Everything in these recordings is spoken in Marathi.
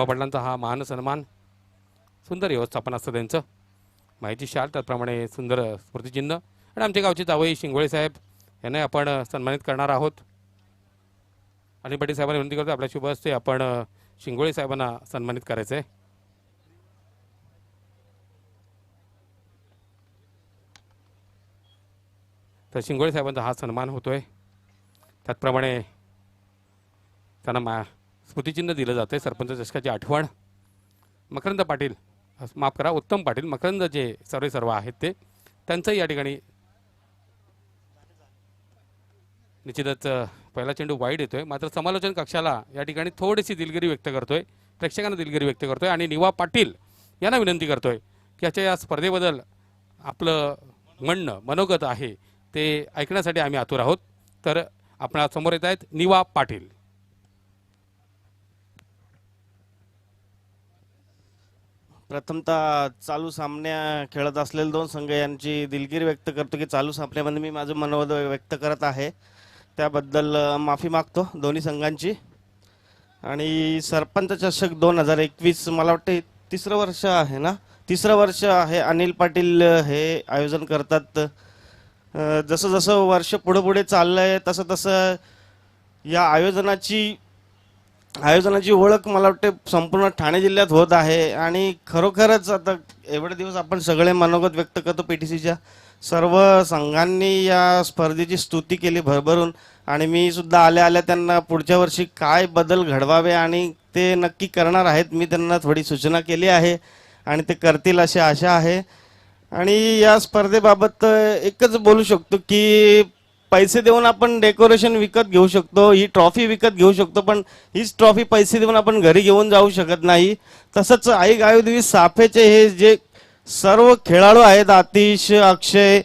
वडिलांचा हा मान सन्मान, सुंदर व्यवस्थापन असतं त्यांचं. माहिती शाल त्याप्रमाणे सुंदर स्मृतिचिन्ह आणि आमच्या गावचे जावई शिंगोळे साहेब यांना आपण सन्मानित करणार आहोत. आणि पाटील साहेबांना विनंती करतो आपल्या शुभ हस्ते आपण शिंगोळे साहेबांना सन्मानित करायचं आहे. तर शिंगोळे साहेबांचा हा सन्मान होतोय. त्याचप्रमाणे त्यांना स्मृतिचिन्ह दिलं जातं. सरपंच चषकाची आठवण मकरंद पाटील, माफ करा उत्तम पाटील, मकरंद जे सर्व आहेत ते त्यांचंही या ठिकाणी निश्चितच पहिला चेंडू वाईड येतोय. मात्र समालोचन कक्षाला या ठिकाणी थोडीशी दिलगिरी व्यक्त करतोय, प्रेक्षकांना दिलगिरी व्यक्त करतोय आणि निवा पाटील यांना विनंती करतोय की याच्या या स्पर्धेबद्दल आपलं म्हणणं मनोगत आहे ते ऐकण्यासाठी आम्ही आतुर आहोत. तर आपल्या समोर येत आहेत निवा पाटील. प्रथमतः चालू सामन्या खेळत असलेले दोन संघ यांची दिलगिरी व्यक्त करतो की चालू सामन्यामध्ये मी माझं मनोगत व्यक्त करत आहे, त्याबद्दल माफी मागतो दोन्ही संघांची. आणि सरपंच चषक 2021 मला वाटते तिसरं वर्ष आहे ना, तिसरं वर्ष आहे अनिल पाटील हे आयोजन करतात. जसं जसं वर्ष पुढे पुढे चाललं आहे तसं तसं या आयोजनाची ओळख मला वाटते संपूर्ण ठाणे जिल्ह्यात होत आहे. आणि खरोखरच आता एवढे दिवस आपण सगळे मनोगत व्यक्त करतो, PTCच्या सर्व संघांनी या स्पर्धेची स्तुती केली भरभरून. आणि मी सुद्धा आल्या त्यांना पुढच्या वर्षी काय बदल घडवावे आणि ते नक्की करणार आहेत, मी त्यांना थोडी सूचना केली आहे आणि ते करतील अशी आशा आहे. आणि या स्पर्धेबाबत एकच बोलू शकतो की पैसे देऊन आपण डेकोरेशन विकत घेऊ शकतो, ही ट्रॉफी विकत घेऊ शकतो, पण हीच ट्रॉफी पैसे देऊन आपण घरी घेऊन जाऊ शकत नाही. तसंच आई गायदेवी साफेचे हे जे सर्व खेळाडू आहेत, आतिश, अक्षय,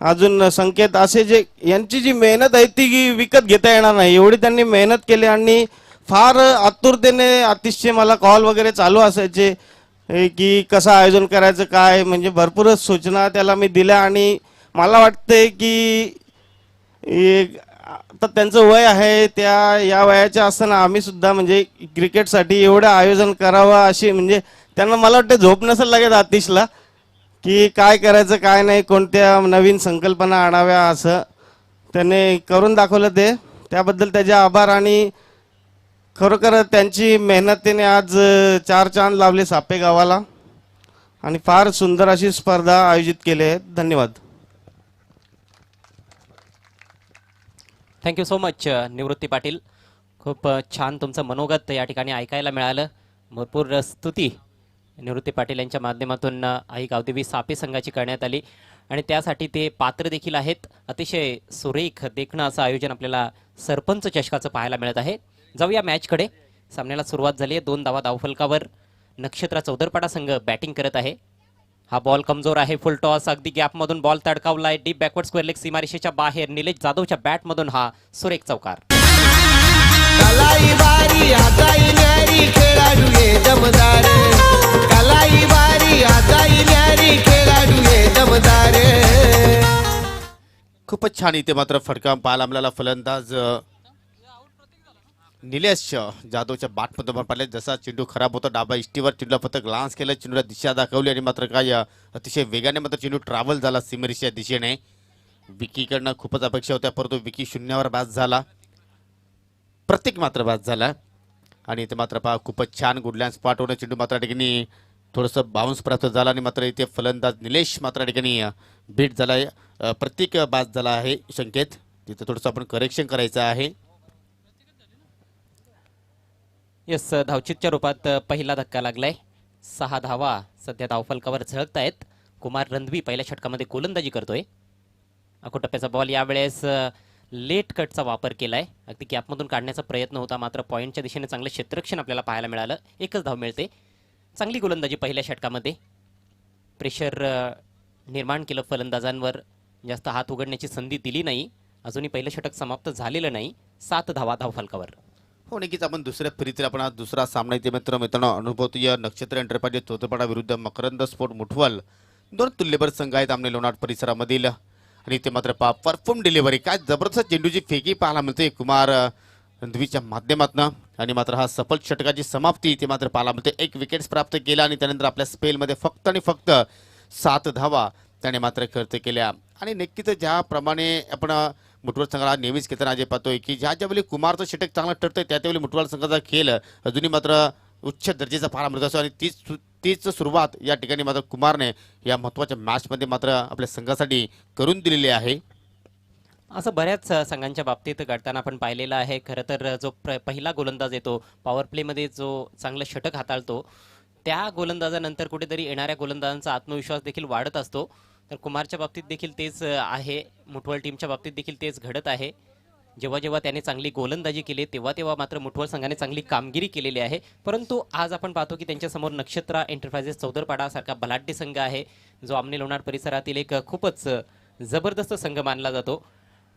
अजून संकेत, असे जे यांची जी मेहनत आहे ती विकत घेता येणार नाही, एवढी त्यांनी मेहनत केली. आणि फार आतुरतेने आतिशचे मला कॉल वगैरे चालू असायचे की कसं आयोजन करायचं काय, म्हणजे भरपूरच सूचना त्याला मी दिल्या. आणि मला वाटते की आता त्यांचं वय आहे, या वयाच्या असताना आम्ही सुद्धा म्हणजे क्रिकेटसाठी एवढं आयोजन करावं अशी, म्हणजे त्यांना मला वाटतं झोप नसेल लागेल आतिशला की काय करायचं काय नाही, कोणत्या नवीन संकल्पना आणाव्या, असं त्याने करून दाखवलं. त्याबद्दल त्याचे आभार. आणि खरोखर त्यांची मेहनतीने आज 4 चांद लावले सापे गावाला आणि फार सुंदर अशी स्पर्धा आयोजित केली आहे. धन्यवाद. थँक्यू सो मच निवृत्ती पाटील. खूप छान तुमचं मनोगत या ठिकाणी ऐकायला मिळालं. भरपूर स्तुती निवृत्ती पाटील यांच्या माध्यमातून आई गावदेवी सापे संघाची करण्यात आली आणि त्यासाठी ते पात्र देखील आहेत. अतिशय सुरेख देखणं असं आयोजन आपल्याला सरपंच चषकाचं पाहायला मिळत आहे. जाऊया मॅचकडे. सामन्याला सुरुवात झाली आहे. 2 धावा धावफलकावर. नक्षत्रा चौदरपाडा संघ बॅटिंग करत आहे. हा बॉल कमजोर आहे. फुल टॉस अगदी गॅपमधून बॉल तडकावलाय. डीप बॅकवर्ड स्क्वेअर लेग सीमारेषेच्या बाहेर. निलेश जाधवच्या बॅटमधून हा सुरेख चौकार. खूपच छान इथे मात्र फटका पाहायला आपल्याला फलंदाज निलेश जाधवच्या बॅटमध्ये पडले. जसा चेंडू खराब होता डाबा इष्टीवर चेंडूला फक्त ग्लान्स केलं, चेंडूला दिशा दाखवली आणि मात्र काय अतिशय वेगाने मात्र चेंडू ट्रॅव्हल झाला सीमेरेषेच्या दिशेने. विकीकडनं खूपच अपेक्षा होत्या परंतु विकी शून्यावर बाद झाला. प्रत्येक मात्र बाद झाला आणि इथे मात्र पहा खूपच छान गुडलँड स्पॉट होणं. चेंडू मात्र ठिकाणी थोडंसं बाउन्स प्राप्त झाला आणि मात्र इथे फलंदाज निलेश मात्र ठिकाणी बीट झाला आहे. प्रत्येक बाद झाला आहे संकेत, तिथे थोडंसं आपण करेक्शन करायचं आहे. यस, धावचीतच्या रूपात पहिला धक्का लागलाय. 6 धावा सध्या धावफलकावर झळकत आहेत. कुमार रंधवी पहिल्या षटकामध्ये गोलंदाजी करतोय. अकोटप्प्याचा बॉल यावेळेस लेट कटचा वापर केलाय. अगदी कॅपमधून काढण्याचा प्रयत्न होता मात्र पॉईंटच्या दिशेने चांगलं क्षेत्ररक्षण आपल्याला पाहायला मिळालं. 1च धाव मिळते. चांगली गोलंदाजी पहिल्या षटकामध्ये. प्रेशर निर्माण केलं फलंदाजांवर, जास्त हात उघडण्याची संधी दिली नाही. अजूनही पहिलं षटक समाप्त झालेलं नाही. 7 धावा धावफलकावर. हो नक्कीच आपण दुसऱ्या फेरीतील आपण आज दुसरा सामना इथे मित्रांनो अनुभवतोय. नक्षत्र एंटरप्राइजेस चौथपाडा विरुद्ध मकरंद स्पोर्ट मुठवल. 2 तुल्यबळ संघ आहेत आमने लोणावळा परिसरामधील आणि इथे मात्र परफॉर्म डिलिव्हरी काय जबरदस्त चेंडूची फेकी पाहायला मिळते कुमार रंधवीच्या माध्यमातून. आणि मात्र हा सफल षटकाची समाप्ती ते मात्र पाहायला मिळते. 1 विकेट्स प्राप्त केला आणि त्यानंतर आपल्या स्पेलमध्ये फक्त आणि फक्त 7 धावा त्याने मात्र खर्च केल्या. आणि नक्कीच ज्याप्रमाणे आपण मुठवड संघाला नेहमीच खेळताना जे पाहतोय की ज्यावेळी कुमारचं षटक चांगलं ठरतंय त्यावेळी मुठवड संघाचा खेळ अजूनही मात्र उच्च दर्जाचा पाहायला मिळत असतो. आणि तीच सुरुवात या ठिकाणी मात्र कुमारने या महत्त्वाच्या मॅचमध्ये मात्र आपल्या संघासाठी करून दिलेली आहे. असं बऱ्याच संघांच्या बाबतीत घडताना आपण पाहिलेलं आहे. खरं तर जो पहिला गोलंदाज येतो पॉवर प्लेमध्ये जो चांगलं षटक हाताळतो त्या गोलंदाजानंतर कुठेतरी येणाऱ्या गोलंदाजांचा आत्मविश्वास देखील वाढत असतो. तर कुमारच्या बाबतीत देखील तेच आहे, मुठवळ टीमच्या बाबतीत देखील तेच घडत आहे. जेव्हा जेव्हा त्याने चांगली गोलंदाजी केली तेव्हा तेव्हा मात्र मुठवळ संघाने चांगली कामगिरी केलेली आहे. परंतु आज आपण पाहतो की त्यांच्यासमोर नक्षत्रा एंटरप्राइजेस चौदरपाडासारखा बलाढ्य संघ आहे जो आमने लोणार परिसरातील एक खूपच जबरदस्त संघ मानला जातो.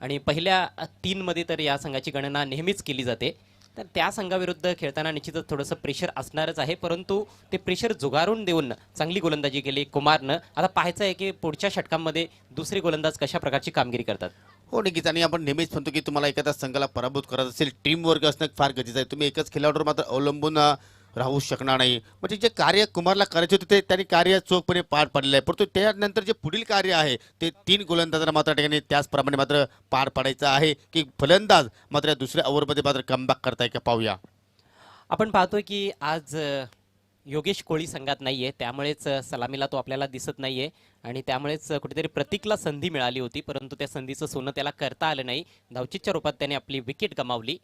आणि पहिल्या 3 मध्ये तर या संघाची गणना नेहमीच केली जाते. तर त्या संघाविरुद्ध खेळताना निश्चितच थोडंसं प्रेशर असणारच आहे. परंतु ते प्रेशर जुगारून देऊन चांगली गोलंदाजी केली कुमारनं. आता पाहायचं आहे की पुढच्या षटकांमध्ये दुसरे गोलंदाज कशा प्रकारची कामगिरी करतात. हो नक्कीच. आणि आपण नेहमीच म्हणतो की तुम्हाला एखाद्या संघाला पराभूत करायचं असेल टीम वर्क असणं फार गरजेचं आहे. तुम्ही एकच खेळाडूवर मात्र अवलंबून राहू शकणार नाही. म्हणजे जे कार्य कुमारला करायचे होते ते त्यांनी कार्य चोखपणे पार पाडलेलं आहे. परंतु त्यानंतर जे पुढील कार्य आहे ते 3 गोलंदाजांना मात्र ठिकाणी त्याचप्रमाणे मात्र पार पाडायचं आहे की फलंदाज मात्र दुसऱ्या ओव्हरमध्ये मात्र कमबॅक करताय का पाहूया. आपण पाहतोय की आज योगेश कोळी संघात नाहीये, त्यामुळेच सलामीला तो आपल्याला दिसत नाहीये. आणि त्यामुळेच कुठेतरी प्रतीकला संधी मिळाली होती परंतु त्या संधीचं सोनं त्याला करता आलं नाही. धावचीच्या रूपात त्याने आपली विकेट गमावली.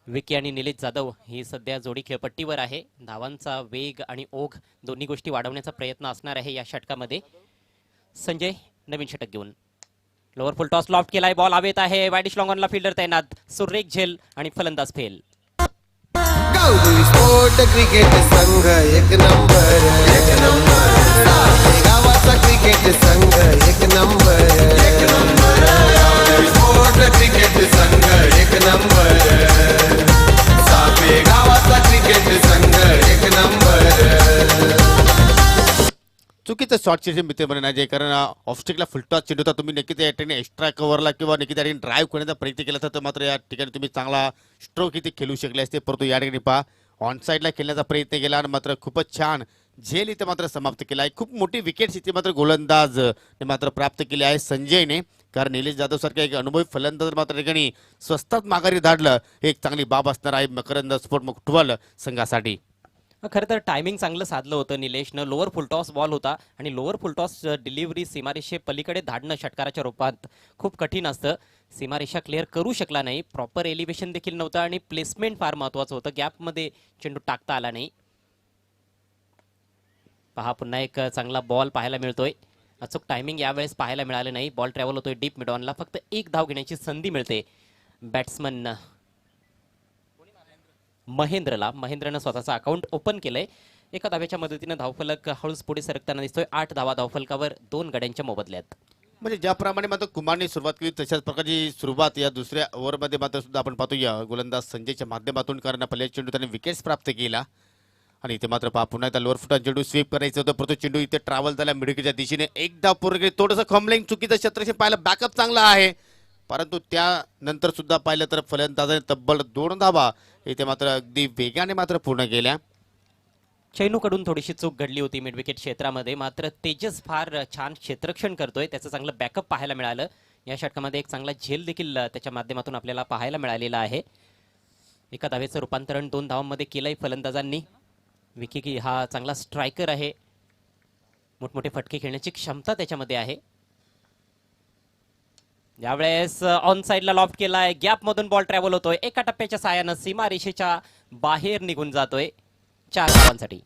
विकी आणि निलेश जाधव ही सध्या जोडी खेळपट्टीवर आहे. धावांचा वेग आणि ओघ दोन्ही गोष्टी वाढवण्याचा प्रयत्न असणार आहे या षटकामध्ये. संजय नवीन षटक घेऊन लोअर फुल टॉस लॉफ्ट केलाय. बॉल हवेत आहे. वाईडिश लॉंगॉनला फिल्डर तैनात. सुरेख झेल आणि फलंदाज फेल. गावडी स्पोर्ट क्रिकेट संघ एक नंबर गावाचा क्रिकेट संघ एक नंबर गावडी स्पोर्ट क्रिकेट संघ एक नंबर सापे गावाचा क्रिकेट संघ एक नंबर. चुकीचं शॉर्टचे मित्र म्हणा जे कारण ऑफस्टिकला फुलटॉस चेंडू होता. तुम्ही नक्की त्या ठिकाणी एक्स्ट्रा कव्हरला किंवा नक्की त्या ठिकाणी ड्राईव्ह करण्याचा प्रयत्न केला तर मात्र या ठिकाणी तुम्ही चांगला स्ट्रोक इथे खेळू शकले असते. परंतु या ठिकाणी पहा ऑन साईडला खेळण्याचा प्रयत्न केला आणि मात्र खूपच छान झेल इथे मात्र समाप्त केला आहे. खूप मोठी विकेट्स इथे मात्र गोलंदाज मात्र प्राप्त केली आहे संजयने. कारण निलेश जाधव सारखा एक अनुभवी फलंदाज मात्र ठिकाणी स्वस्तात माघारी धाडलं एक चांगली बाब असणार आहे मकरंद स्पोर्ट मुठवल संघासाठी. खरं तर टायमिंग चांगलं साधलं होतं निलेशनं. लोअर फुलटॉस बॉल होता आणि लोअर फुलटॉस डिलिव्हरी सीमारेषे पलीकडे धाडणं षटकाराच्या रूपात खूप कठीण असतं. सीमारेषा क्लिअर करू शकला नाही. प्रॉपर एलिव्हेशन देखील नव्हतं आणि प्लेसमेंट फार महत्त्वाचं होतं. गॅपमध्ये चेंडू टाकता आला नाही. पहा पुन्हा एक चांगला बॉल पाहायला मिळतोय. अचूक टायमिंग यावेळेस पाहायला मिळालं नाही. बॉल ट्रॅव्हल होतोय डीप मिडॉनला. फक्त 1 धाव घेण्याची संधी मिळते बॅट्समन महेंद्रनं स्वतःचं अकाउंट ओपन केलंय. एका धाव्याच्या मदतीनं धावफलक हळूच पुढे सरकताना दिसतोय. 8 धावा धावफलकावर 2 गड्यांच्या मोबदल्यात. म्हणजे ज्याप्रमाणे मात्र कुमारने सुरुवात केली तशाच प्रकारची सुरुवात या दुसऱ्या ओव्हरमध्ये मात्र सुद्धा आपण पाहतोया गोलंदाज संजयच्या माध्यमातून. कारण पहिल्या चेंडू त्याने विकेट्स प्राप्त केला आणि इथे मात्र पहा पुन्हा एकदा लोअर फुटात चेंडू स्वीप करायचं होतं परंतु चेंडू इथे ट्रॅव्हल झाला मिडविकेटच्या दिशेने. एकदा पूर्ण थोडंसं खंबलिंग चुकीचं क्षेत्रक्षण पाहिलं. बॅकअप चांगला आहे परंतु त्यानंतर सुद्धा पाहिलं तर फलंदाजाने तब्बल 2 धावा इथे मात्र अगदी वेगाने मात्र पूर्ण केल्या. चैनूकडून थोडीशी चूक घडली होती मिड विकेट क्षेत्रामध्ये. मात्र तेजस फार छान क्षेत्ररक्षण करतोय. त्याचं चांगलं बॅकअप पाहायला मिळालं. या षटकामध्ये एक चांगला झेल देखील त्याच्या माध्यमातून आपल्याला पाहायला मिळालेला आहे. एका धावेचं रूपांतरण 2 धावांमध्ये केलंय फलंदाजांनी. विकी हा चांगला स्ट्रायकर आहे. मोठमोठे फटके खेळण्याची क्षमता त्याच्यामध्ये आहे. यावेळेस ऑन साईडला लॉफ्ट केलाय. गॅप मधून बॉल ट्रॅव्हल होतोय. एका टप्प्याच्या साहाय्यानं सीमा रेषेच्या बाहेर निघून जातोय 4 धावांसाठी.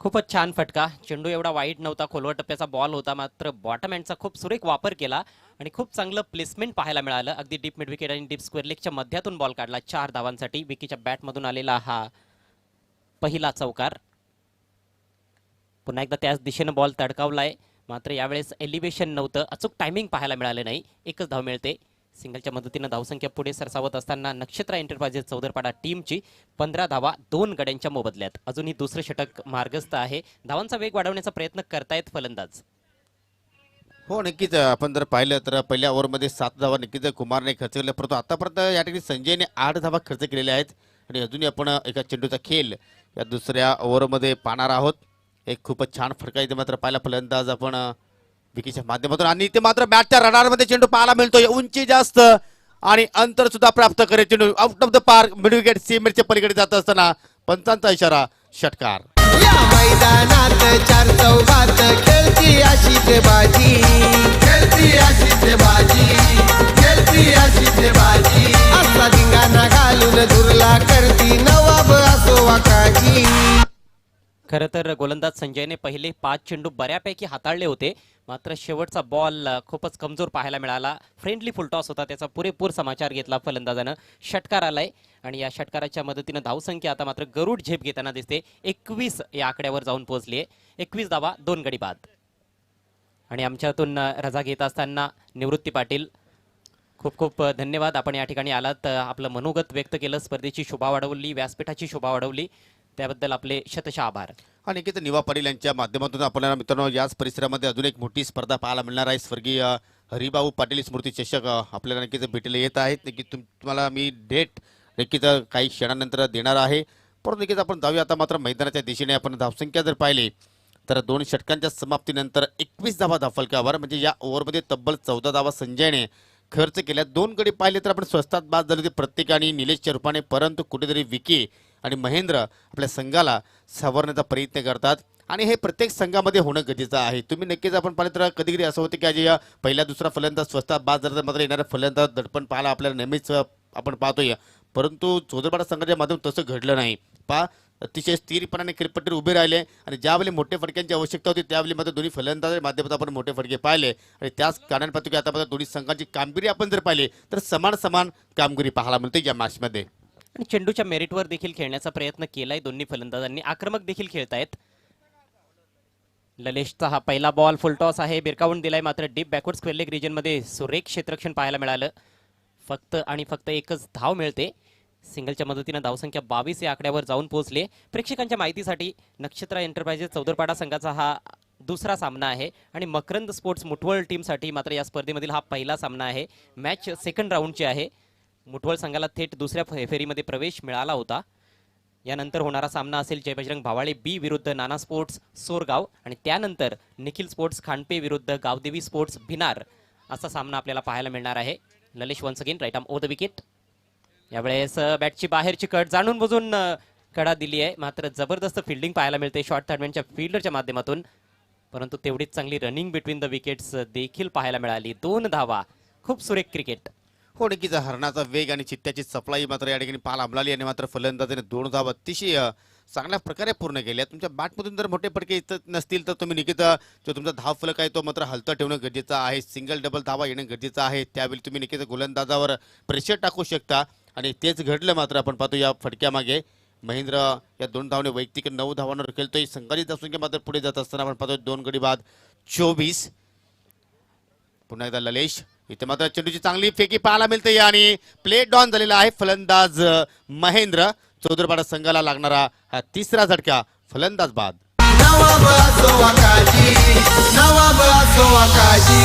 खूपच छान फटका. चेंडू एवढा वाईट नव्हता. खोलवर टप्प्याचा बॉल होता. मात्र बॉटम एंडचा खूप सुरेख वापर केला आणि खूप चांगलं प्लेसमेंट पाहायला मिळालं. अगदी डीप मिड विकेट आणि डीप स्क्वेअर लेगच्या मध्यातून बॉल काढला 4 धावांसाठी. विकीच्या बॅटमधून आलेला हा पहिला चौकार. पुन्हा एकदा त्याच दिशेनं बॉल तडकावलाय. मात्र यावेळेस एलिव्हेशन नव्हतं, अचूक टायमिंग पाहायला मिळालं नाही. एकच धाव मिळते. सिंगलच्या मदतीनं धावसंख्या पुढे सरसावत असताना नक्षत्रा एंटरप्राइजेस चौदरपाडा टीमची 15 धावा 2 गड्यांच्या मोबदल्यात. अजूनही दुसरं षटक मार्गस्थ आहे. धावांचा वेग वाढवण्याचा प्रयत्न करतायत फलंदाज. हो नक्कीच आपण जर पाहिलं तर पहिल्या ओव्हरमध्ये 7 धावा नक्कीच कुमारने खर्च केल्या, परंतु आतापर्यंत या ठिकाणी संजयने 8 धावा खर्च केलेल्या आहेत. आणि अजूनही आपण एका चेंडूचा खेळ या दुसऱ्या ओव्हरमध्ये पाहणार आहोत. एक खूपच छान फटका इथे मात्र पाहिला फलंदाज आपण विकीच्या माध्यमातून, आणि इथे मात्र मॅचच्या रडारमध्ये चेंडू पाहायला मिळतोय. उंची जास्त आणि अंतर सुद्धा प्राप्त करे चेंडू out of the park, mid wicket सीमेच्या पलीकडे जात असताना पंचांचा इशारा, षटकार. या मैदानात चार चौघात खेळती अशीच बाजी, खेळती अशीच बाजी, खेळती अशीच बाजी. असा धिंगाणा घालून दुर्ला करती नवाब असो वाकाजी. खरं तर गोलंदाज संजयने पहिले 5 चेंडू बऱ्यापैकी हाताळले होते, मात्र शेवटचा बॉल खूपच कमजोर पाहायला मिळाला. फ्रेंडली फुलटॉस होता, त्याचा पुरेपूर समाचार घेतला फलंदाजानं. षटकार आलाय आणि या षटकाराच्या मदतीनं धावसंख्या आता मात्र गरुड झेप घेताना दिसते. 21 या आकड्यावर जाऊन पोहोचली आहे. 21 धावा 2 गडी बाद. आणि आमच्यातून रजा घेत असताना निवृत्ती पाटील, खूप खूप धन्यवाद. आपण या ठिकाणी आलात, आपलं मनोगत व्यक्त केलं, स्पर्धेची शोभा वाढवली, व्यासपीठाची शोभा वाढवली, त्याबद्दल आपले शतशः आभार. आणि निकेत निवा पाटील यांच्या माध्यमातून आपल्याला मित्रांनो याच परिसरामध्ये अजून एक मोठी स्पर्धा पाहायला मिळणार आहे. स्वर्गीय हरिभाऊ पाटील स्मृती चषक आपल्याला नक्कीच भेटीला येत आहेत. नक्कीच तुम्हाला मी डेट नक्कीच काही क्षणानंतर देणार आहे. परंतु नक्कीच आपण जाऊया आता मात्र मैदानाच्या दिशेने. आपण धावसंख्या जर पाहिली तर 2 षटकांच्या समाप्तीनंतर 21 धावा धावफलकावर, म्हणजे या ओव्हरमध्ये तब्बल 14 धावा संजयने खर्च केल्या. 2 गडी पाहिले तर आपण स्वस्तात बाद झाले होते प्रत्येकाने निलेशच्या रूपाने, परंतु कुठेतरी विकी आणि महेंद्र आपल्या संघाला सावरण्याचा प्रयत्न करतात. आणि हे प्रत्येक संघामध्ये होणं गरजेचं आहे. तुम्ही नक्कीच आपण पाहिलं तर कधी कधी असं होतं की आज या पहिला दुसरा फलंदाज स्वस्तात बाद झाला, मात्र येणारा फलंदाज दडपण पाहायला आपल्याला नेहमीच आपण पाहतोय. परंतु चौदरपाडा संघाच्या माध्यमातून तसं घडलं नाही. अतिशय स्थिरपणाने क्रिकेटपट्टीवर उभे राहिले आणि ज्यावेळी मोठे फटक्यांची आवश्यकता होती त्यावेळी मात्र दोन्ही फलंदाजांच्या माध्यमातून आपण मोठे फटके पाहिले. आणि त्याच कारणाने पाहतो की आता मात्र दोन्ही संघांची कामगिरी आपण जर पाहिली तर समान समान कामगिरी पाहायला मिळते या मॅचमध्ये. आणि चेंडूच्या मेरिटवर देखील खेळण्याचा प्रयत्न केलाय दोन्ही फलंदाजांनी. आक्रमक देखील खेळतायत. ललेशचा हा पहिला बॉल फुलटॉस आहे, बिरकावून दिलाय, मात्र डीप बॅकवर्ड स्क्वेअर लेग रिजनमध्ये सुरेख क्षेत्ररक्षण पाहायला मिळालं. फक्त आणि फक्त एकच धाव मिळते. सिंगलच्या मदतीनं धावसंख्या 22 या आकड्यावर जाऊन पोहोचले. प्रेक्षकांच्या माहितीसाठी नक्षत्रा एंटरप्राइजेस चौदरपाडा संघाचा हा दुसरा सामना आहे आणि मकरंद स्पोर्ट्स मुठवळ टीमसाठी मात्र या स्पर्धेमधील हा पहिला सामना आहे. मॅच सेकंड राऊंडची आहे. मुठवळ संघाला थेट दुसऱ्या फेरीमध्ये प्रवेश मिळाला होता. यानंतर होणारा सामना असेल जय बजरंग भावाळे बी विरुद्ध नाना स्पोर्ट्स सोरगाव, आणि त्यानंतर निखिल स्पोर्ट्स खांडपे विरुद्ध गावदेवी स्पोर्ट्स भिनार असा सामना आपल्याला पाहायला मिळणार आहे. Lalesh once again right arm over the wicket. यावेळेस बॅटची बाहेरची कट जाणून बुजून कडा दिली आहे, मात्र जबरदस्त फिल्डिंग पाहायला मिळते शॉर्ट थर्डमॅनच्या फिल्डरच्या माध्यमातून. परंतु तेवढीच चांगली रनिंग बिटवीन द विकेट्स देखील पाहायला मिळाली. 2 धावा, खूप सुरेख क्रिकेट. हो नक्कीच हरणाचा वेग आणि चित्त्याची सप्लाई मात्र या ठिकाणी पाहायला मिळाली. आणि मात्र फलंदाजाने 2 धावा अतिशय चांगल्या प्रकारे पूर्ण केल्या. तुमच्या बॅटमधून जर मोठे फटके येत नसतील तर तुम्ही नक्कीच जो तुमचा धाव फलक आहे तो मात्र हलता ठेवणं गरजेचं आहे. सिंगल डबल धावा येणं गरजेचं आहे. त्यावेळी तुम्ही नक्कीच गोलंदाजावर प्रेशर टाकू शकता आणि तेच घडलं. मात्र आपण पाहतो या फटक्यामागे महेंद्र या 2 धावाने वैयक्तिक 9 धावांवर खेळतोय. संघाची धावसंख्या मात्र पुढे जात असताना आपण पाहतोय 2 गडी बाद 24. पुन्हा एकदा ललेश, इथे मात्र चेंडूची चांगली फेकी पाहायला मिळते आणि प्ले डॉन झालेला आहे फलंदाज महेंद्र. चौदरपाडा संघाला लागणारा हा तिसरा झटका, फलंदाज बाद. नवाब असो वाकाजी, नवाब असो वाकाजी.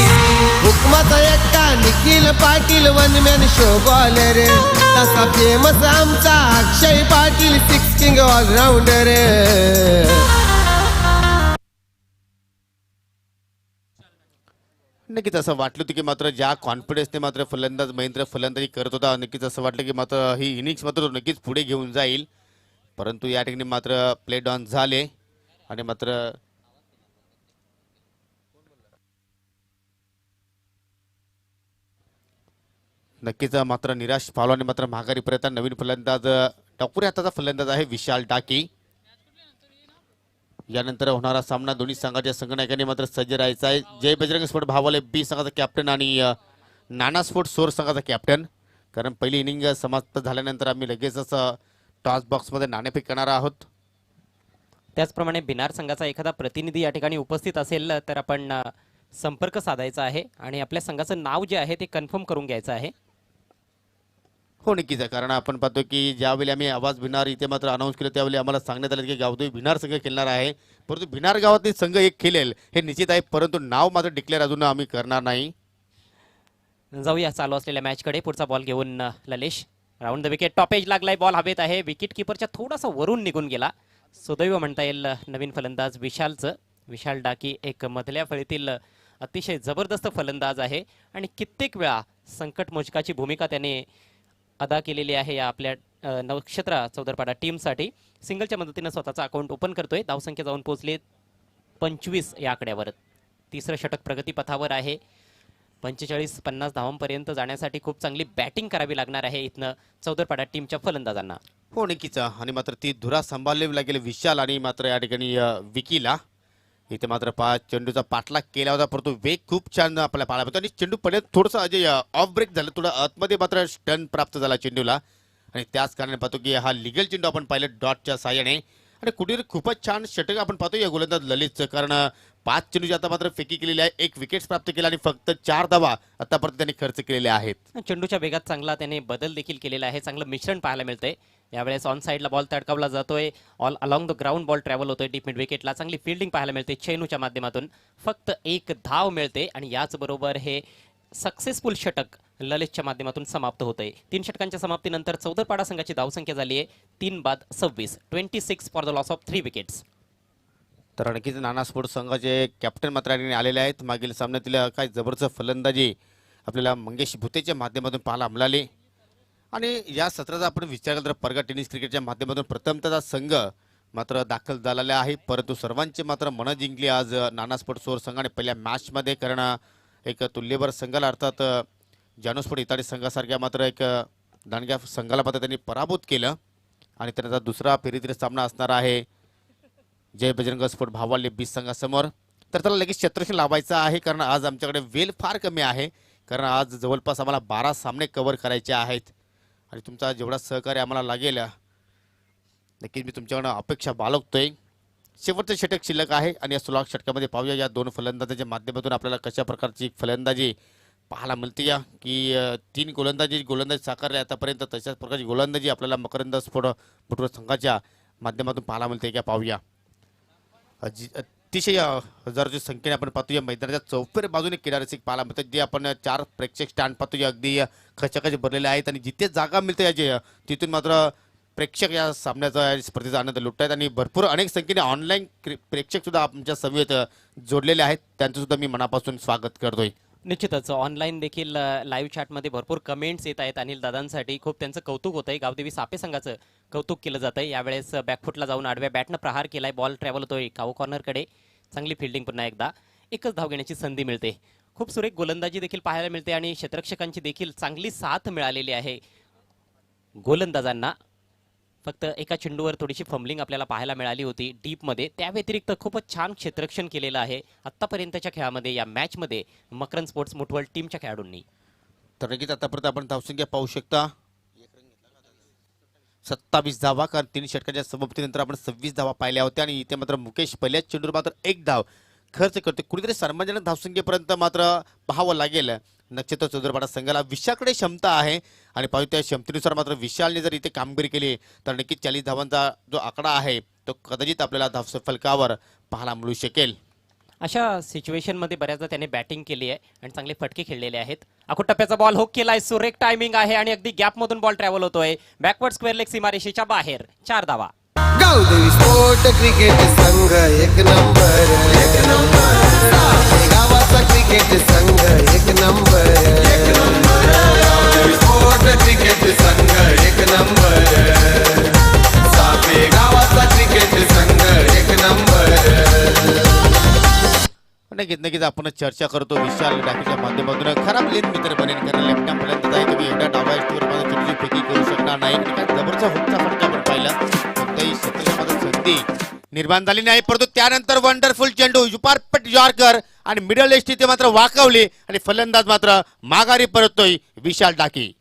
हुकमाचा एक्का Nikhil Patil one man show bowler, तसा फेमस आमचा अक्षय पाटील 6 किंग ऑलराऊंडर. नक्कीच असं वाटलं होतं की मात्र ज्या कॉन्फिडन्सने मात्र फलंदाज महेंद्र फलंदाजी करत होता, नक्कीच असं वाटलं की मात्र ही इनिंग्स मात्र तो नक्कीच पुढे घेऊन जाईल. परंतु या ठिकाणी मात्र प्ले डॉन झाले आणि मात्र नक्कीच मात्र निराश पावलाने मात्र माघारी परत. नवीन फलंदाज टाकुरे हाताचा फलंदाज आहे विशाल डाकी. यानंतर होणारा सामना दोन्ही संघाच्या संघनायकांनी मात्र सज्ज राहायचा आहे. जय बजरंग स्पोर्ट भावाले बी संघाचा कॅप्टन आणि नाना स्पोर्ट सोर संघाचा कॅप्टन. कारण पहिली इनिंग समाप्त झाल्यानंतर आम्ही लगेचच टॉस बॉक्समध्ये नाणेफेक करणार आहोत. त्याचप्रमाणे भिनार संघाचा एखादा प्रतिनिधी या ठिकाणी उपस्थित असेल तर आपण संपर्क साधायचा आहे आणि आपल्या संघाचं नाव जे आहे ते कन्फर्म करून घ्यायचं आहे. हो नक्कीच आहे, कारण आपण पाहतो की ज्यावेळी आम्ही आवाज भिनार इथे मात्र अनाऊन्स केलं त्यावेळी आम्हाला सांगण्यात आलं की गावदेवी भिनार संघ खेळणार आहे, परंतु भिनार गावातील संघ एक खेळेल हे निश्चित आहे, परंतु नाव मात्र डिक्लेअर अजून आम्ही करणार नाही. जाऊया चालू असलेल्या मॅचकडे. पुढचा बॉल घेऊन Lalesh round the wicket, topaz लागलाय, बॉल हवेत आहे, विकेट किपरच्या थोडासा वरून निघून गेला. सुदैव म्हणता येईल नवीन फलंदाज विशालचं. विशाल डाकी एक मधल्या फळीतील अतिशय जबरदस्त फलंदाज आहे आणि कित्येक वेळा संकट मोचकाची भूमिका त्याने अदा केलेली आहे या आपल्या नक्षत्रा चौदरपाडा टीमसाठी. सिंगलच्या मदतीनं स्वतःचा अकाउंट ओपन करतोय. धावसंख्या जाऊन पोहोचले 25 या आकड्यावर. तिसरं षटक प्रगतीपथावर आहे. 45-50 धावांपर्यंत जाण्यासाठी खूप चांगली बॅटिंग करावी लागणार आहे इथनं चौदरपाडा टीमच्या फलंदाजांना. हो नक्कीच, आणि मात्र ती धुरा सांभाळावी लागेल विशाल आणि मात्र या ठिकाणी विकीला. इथे मात्र चेंडूचा पाठलाग केला होता, परंतु वेग खूप छान आपल्याला पाहायला मिळतो आणि चेंडू पडत थोडंसं अजय ऑफ ब्रेक झालं, थोडं आतमध्ये मात्र टर्न प्राप्त झाला चेंडूला आणि त्याच कारणाने पाहतो की हा लिगल चेंडू आपण पाहिलं डॉटच्या साहाय्याने. आणि कुठेतरी खूपच छान षटक आपण पाहतो या गोलंदाज ललितचं, कारण 5 चेंडूची आता मात्र फेकी केलेली आहे, 1 विकेट प्राप्त केला आणि फक्त 4 धावा आतापर्यंत त्यांनी खर्च केलेले आहेत. चेंडूच्या वेगात चांगला त्याने बदल देखील केलेला आहे. चांगलं मिश्रण पाहायला मिळतंय. यावेळेस ऑन साईडला बॉल तडकावला जातोय, all along the ground ball travel होतोय डीप मिड विकेटला. चांगली फिल्डिंग पाहायला मिळते चेनूच्या माध्यमातून. फक्त 1 धाव मिळते आणि याचबरोबर हे सक्सेसफुल षटक ललितच्या माध्यमातून समाप्त होतंय. 3 षटकांच्या समाप्तीनंतर चौदरपाडा संघाची धावसंख्या झाली आहे 3 बाद 26, 26 for the loss of 3 wickets. तर नक्कीच नाना स्पोर्ट्स संघाचे कॅप्टन मात्र आलेले आहेत. मागील सामन्यातील काय जबरदस्त फलंदाजी आपल्याला मंगेश भुतेच्या माध्यमातून पाहायला मिळाली. आणि या सत्राचा आपण विचार केला तर परगा टेनिस क्रिकेटच्या माध्यमातून प्रथमतः संघ मात्र दाखल झालेला आहे, परंतु सर्वांचे मात्र मनं जिंकली आज नाना स्पोर्ट्स सोर संघाने पहिल्या मॅचमध्ये. कारण एक तुल्यबळ संघाला अर्थात जानोस्पोर्ट इताडी संघासारख्या मात्र एक दांडग्या संघाला मात्र त्यांनी पराभूत केलं आणि त्यांचा दुसरा फेरीतील सामना असणार आहे जय बजरंग स्पोर्ट भावाले 20 संघासमोर. तर त्याला लगेच क्षेत्ररक्षण लावायचं आहे, कारण आज आमच्याकडे वेळ फार कमी आहे, कारण आज जवळपास आम्हाला 12 सामने कव्हर करायचे आहेत आणि तुमचा जेवढा सहकार्य आम्हाला लागेल नक्कीच मी तुमच्याकडनं अपेक्षा बाळगतोय. शेवटचं षटक शिल्लक आहे आणि या 16 षटकामध्ये पाहूया या 2 फलंदाजांच्या माध्यमातून आपल्याला कशा प्रकारची फलंदाजी पाहायला मिळते या की 3 गोलंदाजी साकारले आतापर्यंत, तशाच प्रकारची गोलंदाजी आपल्याला मकरंद स्फोट संघाच्या माध्यमातून पाहायला मिळते का पाहूया. अतिशय हजारोच्या संख्येने आपण पाहतो या मैदानाच्या चौफेर बाजूने किनारसिक पाहायला मिळतात, जे आपण 4 प्रेक्षक स्टँड पाहतो या अगदी खचाखच भरलेले आहेत आणि जिथे जागा मिळते याचे तिथून मात्र प्रेक्षक या सामन्याचा स्पर्धेचा आनंद लुटत आहेत आणि भरपूर अनेक संख्येने ऑनलाईन प्रेक्षक सुद्धा आमच्या सभेत जोडलेले आहेत, त्यांचं सुद्धा मी मनापासून स्वागत करतोय. निश्चितच ऑनलाईन देखील लाईव्ह चॅटमध्ये भरपूर कमेंट्स येत आहेत अनिल दादांसाठी. खूप त्यांचं कौतुक होत आहे. गावदेवी सापे संघाचं कौतुक केलं जातं आहे. यावेळेस बॅकफुटला जाऊन आडव्या बॅटनं प्रहार केलाय, बॉल ट्रॅव्हल होतोय काऊ कॉर्नरकडे. चांगली फिल्डिंग पुन्हा एकदा, एकच धाव घेण्याची संधी मिळते. खूप सुरेख गोलंदाजी देखील पाहायला मिळते आणि क्षेत्ररक्षकांची देखील चांगली साथ मिळालेली आहे गोलंदाजांना. फक्त एका चेंडूवर थोडीशी फंबलिंग आपल्याला पाहायला मिळाली होती डीपमध्ये. त्या व्यतिरिक्त खूपच छान क्षेत्ररक्षण केलेलं आहे आत्तापर्यंतच्या खेळामध्ये या मॅचमध्ये मकरंद स्पोर्ट्स मुठवल टीमच्या खेळाडूंनी. तर नक्कीच आतापर्यंत आपण धावसंख्या पाहू शकता 27 धावा, कारण 3 षटकाच्या समाप्तीनंतर आपण 26 धावा पाहिल्या होत्या आणि इथे मात्र मुकेश पहिल्याच चेंडूवर मात्र 1 धाव खर्च करते. कुठेतरी सर्वजण धावसंख्येपर्यंत मात्र पाहावं लागेल. नक्षत्र चौदरपाडा संघाला विशालकडे क्षमता आहे आणि पाहू त्या क्षमतेनुसार मात्र विशालने जर इथे कामगिरी केली तर नक्कीच 40 धावांचा जो आकडा आहे तो कदाचित आपल्याला धावफलकावर पाहायला मिळू शकेल. अशा सिच्युएशनमध्ये बऱ्याचदा त्याने बॅटिंग केली आहे आणि चांगले फटके खेळलेले आहेत. आखो टप्प्याचा बॉल हुक केलाय, सुरेख टायमिंग आहे आणि अगदी गॅपमधून बॉल ट्रॅव्हल होतोय बॅकवर्ड स्क्वेअर लेग सीमारेषेच्या बाहेर. 4 धावा. गावदेवी स्पोर्ट क्रिकेट संघ एक नंबर, गावाचा क्रिकेट संघ एक नंबर, गावदेवी स्पोर्ट क्रिकेट संघ एक नंबर, सापे गावाचा क्रिकेट संघ एक नंबर. नक्कीच आपण चर्चा करतो विशाल डाकीच्या माध्यमातून. खराब लेन मित्र बनेल, कारण लेफ्ट पर्यंत जाईल तुम्ही एवढ्या डाव्या चेंडूची फेकी करू शकणार नाही. जबरदस्त हुकचा फटका आपण पाहिला, कोणत्याही क्षेत्रामध्ये संधी निर्माण झाली नाही, परंतु त्यानंतर वंडरफुल चेंडू युपारपट यॉर्कर आणि मिडल एस्ट इथे मात्र वाकवली आणि फलंदाज मात्र माघारी परततोय विशाल डाकी.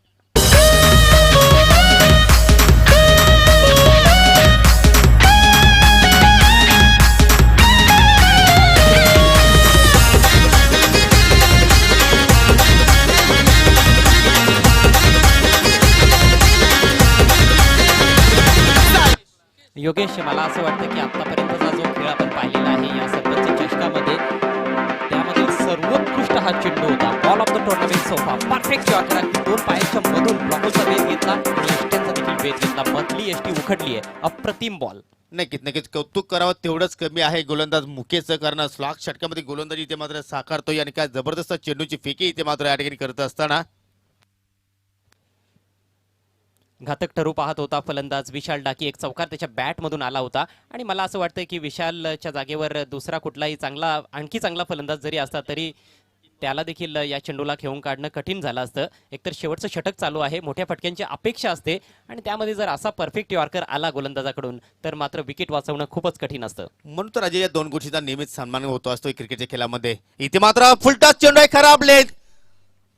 योगेश, मला असं वाटतं की आतापर्यंतचा जो खेळ आपण पाहिलेला आहे या सरपंच चषकामध्ये, त्यामधील सर्वोत्कृष्ट हा चेंडू होता. Ball of the tournament sofa, perfect shot केला की 2 पायाच्या मधून ब्लॉकरचा वेध घेतला आणि यष्ट्यांचा देखील वेध घेतला. मधली यष्टी उखडली आहे. अप्रतिम बॉल. नक्कीच कौतुक करावं तेवढंच कमी आहे गोलंदाज मुकेशचं, कारण स्लॉग षटकामध्ये गोलंदाजी इथे मात्र साकारतोय आणि काय जबरदस्त चेंडूची फेकी इथे मात्र या ठिकाणी करत असताना घातक ठरू पाहत होता फलंदाज विशाल डाकी. एक चौकार त्याच्या बॅटमधून आला होता आणि मला असं वाटतं की विशालच्या जागेवर दुसरा कुठलाही आणखी चांगला फलंदाज जरी असता तरी त्याला देखील या चेंडूला खेळून काढणं कठीण झालं असतं. एकतर शेवटचं षटक चालू आहे, मोठ्या फटक्यांची अपेक्षा असते आणि त्यामध्ये जर असा परफेक्ट यॉर्कर आला गोलंदाजाकडून तर मात्र विकेट वाचवणं खूपच कठीण असतं. म्हणून तर अजय या 2 गोष्टीचा नेहमीच सन्मान होतो असतो क्रिकेटच्या खेळामध्ये. इथे मात्र फुलटॉस चेंडू आहे, खराब लेग,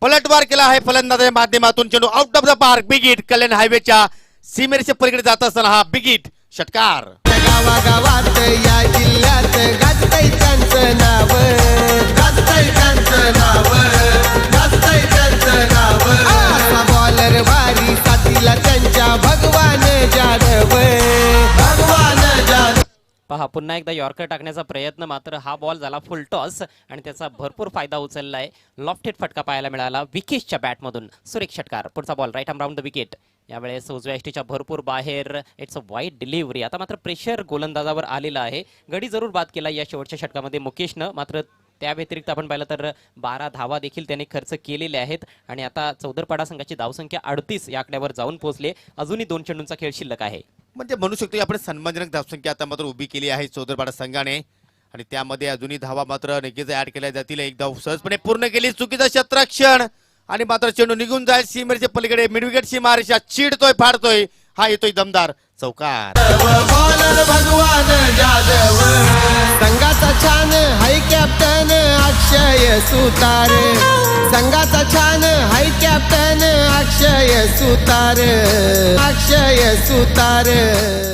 पलटवार केला आहे फलंदाजाच्या माध्यमातून. चेंडू out of the park, big hit. Kalyan हायवेच्या सीमेरेषे पलीकडे जात असताना हा बिग हिट षटकार. गावागावात या जिल्ह्यात गाजतंय त्यांचं नाव, गाजतंय त्यांचं नाव, गाजतंय त्यांचं नाव. असा बॉलर भारी साथीला त्यांच्या भगवान जाधव, भगवान जाधव. पहा, पुन्हा एकदा यॉर्कर टाकण्याचा प्रयत्न, मात्र हा बॉल झाला फुल टॉस आणि त्याचा भरपूर फायदा उचललाय. लॉफ्टेड फटका पाहायला मिळाला विकेशच्या बॅटमधून. सुरेख षटकार. पुढचा ball right arm round the wicket. यावेळेस उजव्या यष्टीच्या भरपूर बाहेर. It's a wide delivery. आता मात्र प्रेशर गोलंदाजावर आलेला आहे. गडी जरूर बाद केला या शेवटच्या षटकामध्ये मुकेशनं, मात्र त्या व्यतिरिक्त आपण पाहिलं तर 12 धावा देखील त्याने खर्च केलेले आहेत आणि आता चौदरपाडा संघाची धावसंख्या 38 या आकड्यावर जाऊन पोहोचले. अजूनही 2 चेंडूंचा खेळ शिल्लक आहे. म्हणजे म्हणू शकतो की आपण सन्मानजनक धावसंख्या आता मात्र उभी केली आहे चौदरपाडा संघाने आणि त्यामध्ये अजूनही धावा मात्र नक्कीच ऍड केल्या जातील. एक धाव सहजपणे पूर्ण केली. चुकीचा क्षेत्ररक्षण आणि मात्र चेंडू निघून जाईल सीमेच्या पलीकडे. मिडविकेटची मारेशा चिडतोय, फाडतोय. हा येतोय दमदार चौकार. बॉलर भगवान जाधव, संघाचा छान हाय कॅप्टन अक्षय सुतार, संघाचा छान हाय कॅप्टन अक्षय सुतार, अक्षय सुतार.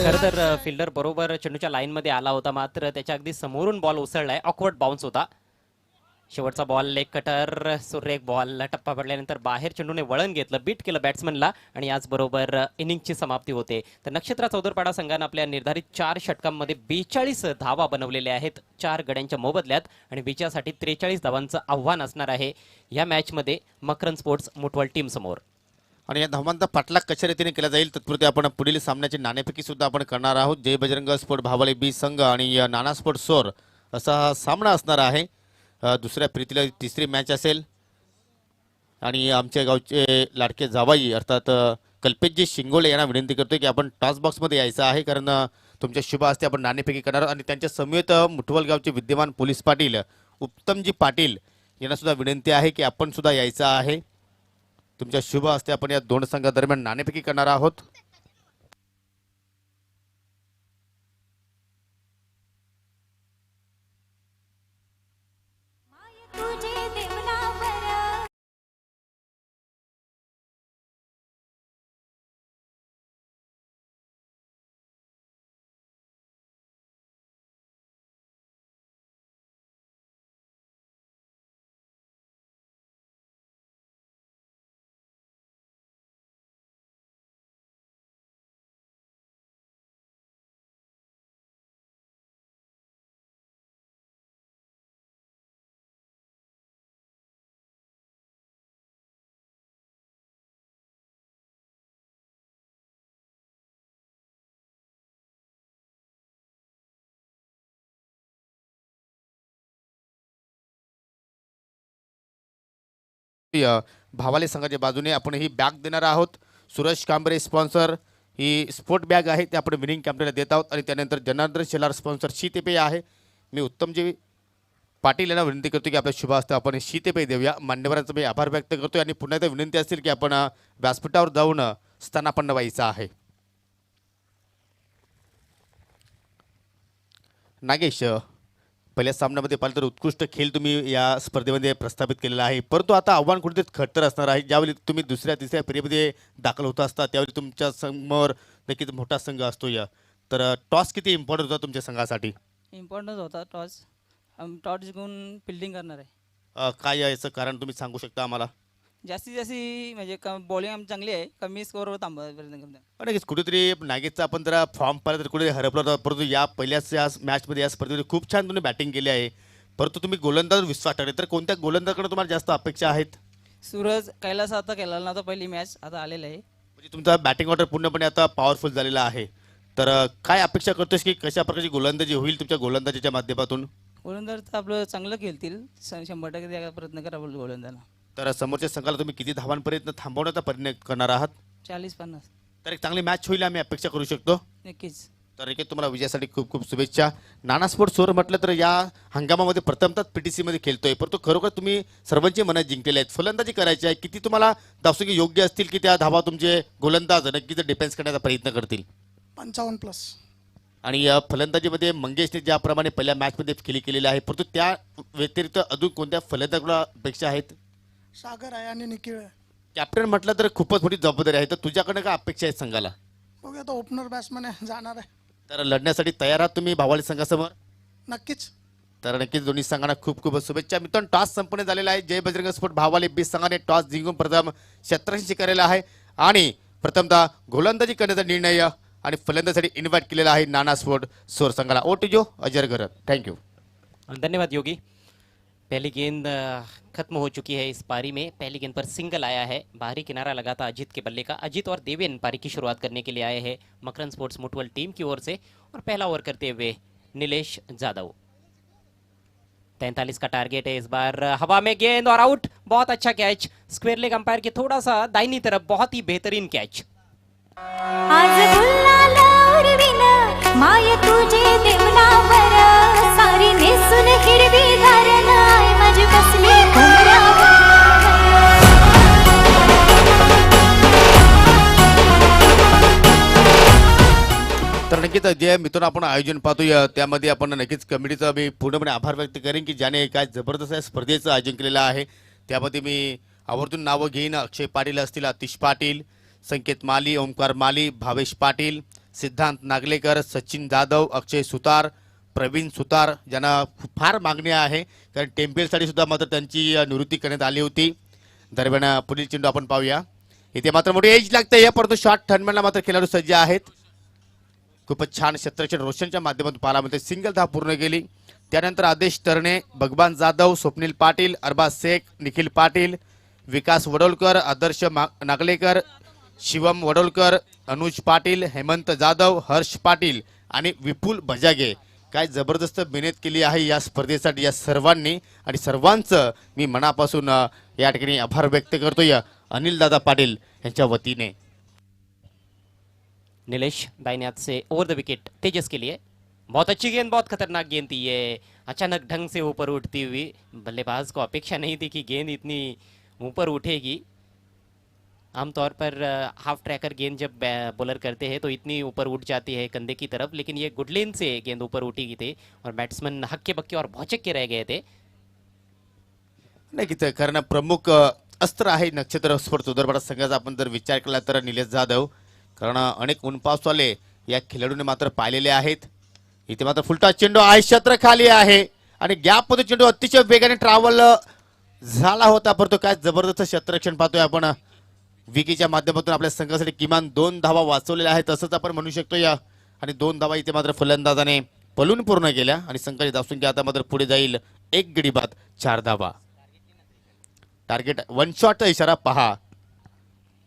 खरं तर फिल्डर बरोबर चेंडूच्या लाईनमध्ये आला होता, मात्र त्याच्या अगदी समोरून बॉल उसळलाय. ऑकवर्ड बाउन्स होता. शेवटचा बॉल लेग कटर, सुरेख बॉल. टप्पा पडल्यानंतर बाहेर चेंडूने वळण घेतलं, बीट केलं बॅट्समनला आणि याचबरोबर इनिंगची समाप्ती होते. तर नक्षत्रा चौदरपाडा संघानं आपल्या निर्धारित 4 षटकांमध्ये 42 धावा बनवलेल्या आहेत 4 गड्यांच्या मोबदल्यात आणि विजयासाठी 43 धावांचं आव्हान असणार आहे या मॅचमध्ये मकरंद स्पोर्ट्स मुठवल टीम समोर. आणि या धावांचा पाठलाग कशा रीतीने केला जाईल तत्पुरते आपण पुढील सामन्याची नाणेफेकी सुद्धा आपण करणार आहोत. जय बजरंग स्पोर्ट भावले बी संघ आणि नाना स्पोर्ट सोर असा हा सामना असणार आहे. दुसऱ्या प्रीतीला 3री मॅच असेल आणि आमच्या गावचे लाडके जावाई अर्थात कल्पेशजी शिंगोळे यांना विनंती करतोय की आपण टॉस बॉक्समध्ये यायचं आहे, कारण तुमच्या शुभ हस्ते आपण नाणेफेकी करणार आणि त्यांच्या समवेत मुठवल गावचे विद्यमान पोलीस पाटील उत्तमजी पाटील यांना सुद्धा विनंती आहे की आपण सुद्धा यायचं आहे. तुमच्या शुभ हस्ते आपण या 2 संघादरम्यान नाणेफेकी करणार आहोत. भावाले संघाच्या बाजूने आपण ही बॅग देणार आहोत. सुरेश कांबरे स्पॉन्सर ही स्पोर्ट बॅग आहे ते आपण विनिंग कॅम्पला देत आहोत आणि त्यानंतर जनार्दन शेलार स्पॉन्सर शीतपेय आहे. मी उत्तमजी पाटील यांना विनंती करतो की आपल्या शुभ हस्ते आपण शीतपेय देऊया. मान्यवरांचा मी आभार व्यक्त करतोय आणि पुन्हा एकदा विनंती असेल की आपण व्यासपीठावर जाऊन स्थानापन्न व्हायचं आहे. नागेश, पहिल्या सामन्यामध्ये पाहिलं तर उत्कृष्ट खेळ तुम्ही या स्पर्धेमध्ये प्रस्थापित केलेला आहे, परंतु आता आव्हान कुठेतरी खडतर असणार आहे. ज्यावेळी तुम्ही 2ऱ्या-3ऱ्या फेरीमध्ये दाखल होत असता त्यावेळी तुमच्या समोर नक्कीच मोठा संघ असतो. या तर टॉस किती इम्पॉर्टंट होता तुमच्या संघासाठी? इम्पॉर्टंट होता टॉस जिंकून फिल्डिंग करणार आहे. काय आहे याचं कारण तुम्ही सांगू शकता आम्हाला? जास्तीत जास्ती म्हणजे बॉलिंग आमची चांगली आहे, कमी स्कोरवर थांबवायचा प्रयत्न करतो. नक्कीच कुठेतरी नागेशचा आपण जरा फॉर्म पाहिला तर कुठेतरी हरपला होता, परंतु या पहिल्याच या मॅचमध्ये या स्पर्धेमध्ये खूप छान तुम्ही बॅटिंग केली आहे. परंतु तुम्ही गोलंदाज विश्वास टाकले, तर कोणत्या गोलंदाजाकडे तुम्हाला जास्त अपेक्षा आहेत? सूरज कैलास आता केलेला नव्हता पहिली मॅच, आता आलेला आहे. म्हणजे तुमचा बॅटिंग ऑर्डर पूर्णपणे आता पॉवरफुल झालेला आहे. तर काय अपेक्षा करतोस की कशा प्रकारची गोलंदाजी होईल तुमच्या गोलंदाजीच्या माध्यमातून? गोलंदाज तर आपलं चांगलं खेळतील, 100% द्यायचा प्रयत्न करा आपलं गोलंदाजला. तर समोरच्या संघाला तुम्ही किती धावांपर्यंत थांबवण्याचा प्रयत्न करणार आहात? 40-50 तर एक चांगली मॅच होईल आम्ही अपेक्षा करू शकतो. नक्कीच. तर एक तुम्हाला विजयासाठी खूप खूप शुभेच्छा. नाना स्पोर्ट्स सोर म्हटलं तर या हंगामामध्ये प्रथमतः PTC मध्ये खेळतोय, परंतु खरोखर तुम्ही सर्वांची मनं जिंकलेली आहेत. फलंदाजी करायची आहे, किती तुम्हाला धावसंख्या योग्य असतील की त्या धावा तुमचे गोलंदाज नक्कीच डिफेन्स करण्याचा प्रयत्न करतील? 55+. आणि या फलंदाजीमध्ये मंगेशने ज्याप्रमाणे पहिल्या मॅचमध्ये खेळी केलेली आहे, परंतु त्या व्यतिरिक्त अजून कोणत्या फलंदाजाला अपेक्षा आहेत? सागर आहे आणि निखिळ आहे. कॅप्टन म्हटलं तर खूपच मोठी जबाबदारी आहे, तर तुझ्याकडे काय अपेक्षा आहेत संघाला? बघूया, आता ओपनर बॅट्समन आहे, जाणार आहे. तर लढण्यासाठी तयार आहात तुम्ही भावाली संघासमोर? नक्कीच. तर नक्कीच दोन्ही संघांना खूप खूप शुभेच्छा. मित्रांनो, टॉस संपन्न झालेला आहे. जय बजरंग स्पोर्ट भावाली 20 संघाने टॉस जिंकून प्रथम क्षेत्ररक्षण स्वीकारलेला आहे आणि प्रथमतः गोलंदाजी करण्याचा निर्णय आणि फलंदाजीसाठी इन्व्हाइट केलेला आहे नाना स्पोर्ट सोर संघाला. ओ टू जो अजर घर, थैंक यू. धन्यवाद योगी। पहली गेंद खत्म हो चुकी है इस पारी में। पहली गेंद पर सिंगल आया है, बाहरी किनारा लगा था अजीत के बल्ले का। अजीत और देवेन पारी की शुरुआत करने के लिए आए हैं मकरन स्पोर्ट्स मुटवल टीम की ओर से, और पहला ओवर करते हुए नीलेश जाधव। 43 का टारगेट है इस बार। हवा में गेंद और आउट। बहुत अच्छा कैच, स्क्वेयर लेग अंपायर के थोड़ा सा दाहिनी तरफ, बहुत ही बेहतरीन कैच। आज गुलालावर विना माय तुझे देवनावर, सारी नेसून हिरवी धारण आय माझी बसली घोंगरावर। तर नक्कीच जे मित्रांनो आपण आयोजन पाहतोय त्यामध्ये आपण नक्कीच कमिटीचा मी पूर्णपणे आभार व्यक्त करेन की ज्याने काय जबरदस्त या स्पर्धेचं आयोजन केलेलं आहे. त्यामध्ये मी आवर्जून नावं घेईन. अक्षय पाटील असतील, आतिश पाटील, संकेत माली, ओमकार माली, भावेश पाटील, सिद्धांत नागलेकर, सचिन जाधव, अक्षय सुतार, प्रवीण सुतार, ज्यांना फार मागणी आहे कारण टेम्पेलसाठी सुद्धा मात्र त्यांची निवृत्ती करण्यात आली होती. दरम्यान पुढील चेंडू आपण पाहूया. इथे मात्र मोठी एज लागते या, परंतु शॉर्ट टर्नमॅनला मात्र खेळाडू सज्ज आहेत. खूपच छान क्षेत्ररक्षण रोशनच्या माध्यमातून पाहायला मिळते. सिंगल धाव पूर्ण केली. त्यानंतर आदेश तरणे, भगवान जाधव, स्वप्नील पाटील, अरबाज शेख, निखिल पाटील, विकास वडोलकर, आदर्श नागलेकर, शिवम वडोलकर, अनुज पाटील, हेमंत जाधव, हर्ष पाटील आणि विपुल बजागे. काय जबरदस्त मेहनत केली आहे या स्पर्धेसाठी या सर्वांनी, आणि सर्वांचं मी मनापासून या ठिकाणी आभार व्यक्त करतोय अनिल दादा पाटील यांच्या वतीने. नीलेश दाहिने हाथ से ओवर द विकेट तेजस के लिए। बहुत अच्छी गेंद, बहुत खतरनाक गेंद थी ये, अचानक ढंग से ऊपर उठती हुई। बल्लेबाज को अपेक्षा नहीं थी कि गेंद इतनी ऊपर उठेगी। आमतौर पर हाफ ट्रैकर गेंद जब बॉलर करते हैं तो इतनी ऊपर उठ जाती है कंधे की तरफ, लेकिन ये गुडलेन से गेंद ऊपर उठी थी और बैट्समैन हक्के बक्के और भौचक के रह गए थे। नाही की कारण प्रमुख अस्त्र आहे नक्षत्र स्पोर्ट्स उदरपाडा संघाचा आपण जर विचार केला तर निलेश जाधव, कारण अनेक ऊनपावसाले या खेळाडूने मात्र पाहिलेले आहेत. इथे मात्र फुलटा चेंडू आहे, क्षेत्र खाली आहे आणि गॅप मध्ये चेंडू अतिशय वेगाने ट्रॅव्हल झाला होता, परंतु काय जबरदस्त क्षेत्ररक्षण पाहतोय आपण विकीच्या माध्यमातून. आपल्या संघासाठी किमान 2 धावा वाचवलेल्या आहेत असंच आपण म्हणू शकतो या, आणि 2 धावा इथे मात्र फलंदाजाने पलून पूर्ण केल्या आणि संघाची धावसंख्या आता मात्र पुढे जाईल 1 गडी बाद 4 धावा. टार्गेट 1 शॉटचा इशारा पहा.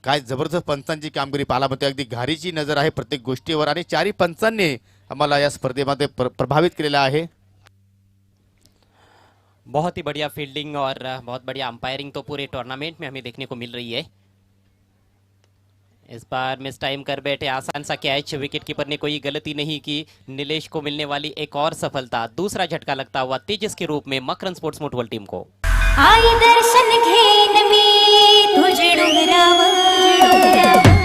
काय जबरदस्त पंचांची कामगिरी पाहायला मिळते. अगदी घारीची नजर आहे प्रत्येक गोष्टीवर आणि 4 पंचांनी आम्हाला या स्पर्धेमध्ये प्रभावित केलेला आहे. बहुत ही बढ़िया फील्डिंग और बहुत बढ़िया अंपायरिंग तो पूरे टूर्नामेंट में हमें देखने को मिल रही है। इस बार मिस टाइम कर बैठे, आसान सा कैच, विकेट कीपर ने कोई गलती नहीं की। नीलेश को मिलने वाली एक और सफलता, दूसरा झटका लगता हुआ तेजस के रूप में मकरन स्पोर्ट्स मुटवल टीम को। आई दर्शन घेन मी तुझे डोंगरावर, डोंगरावर।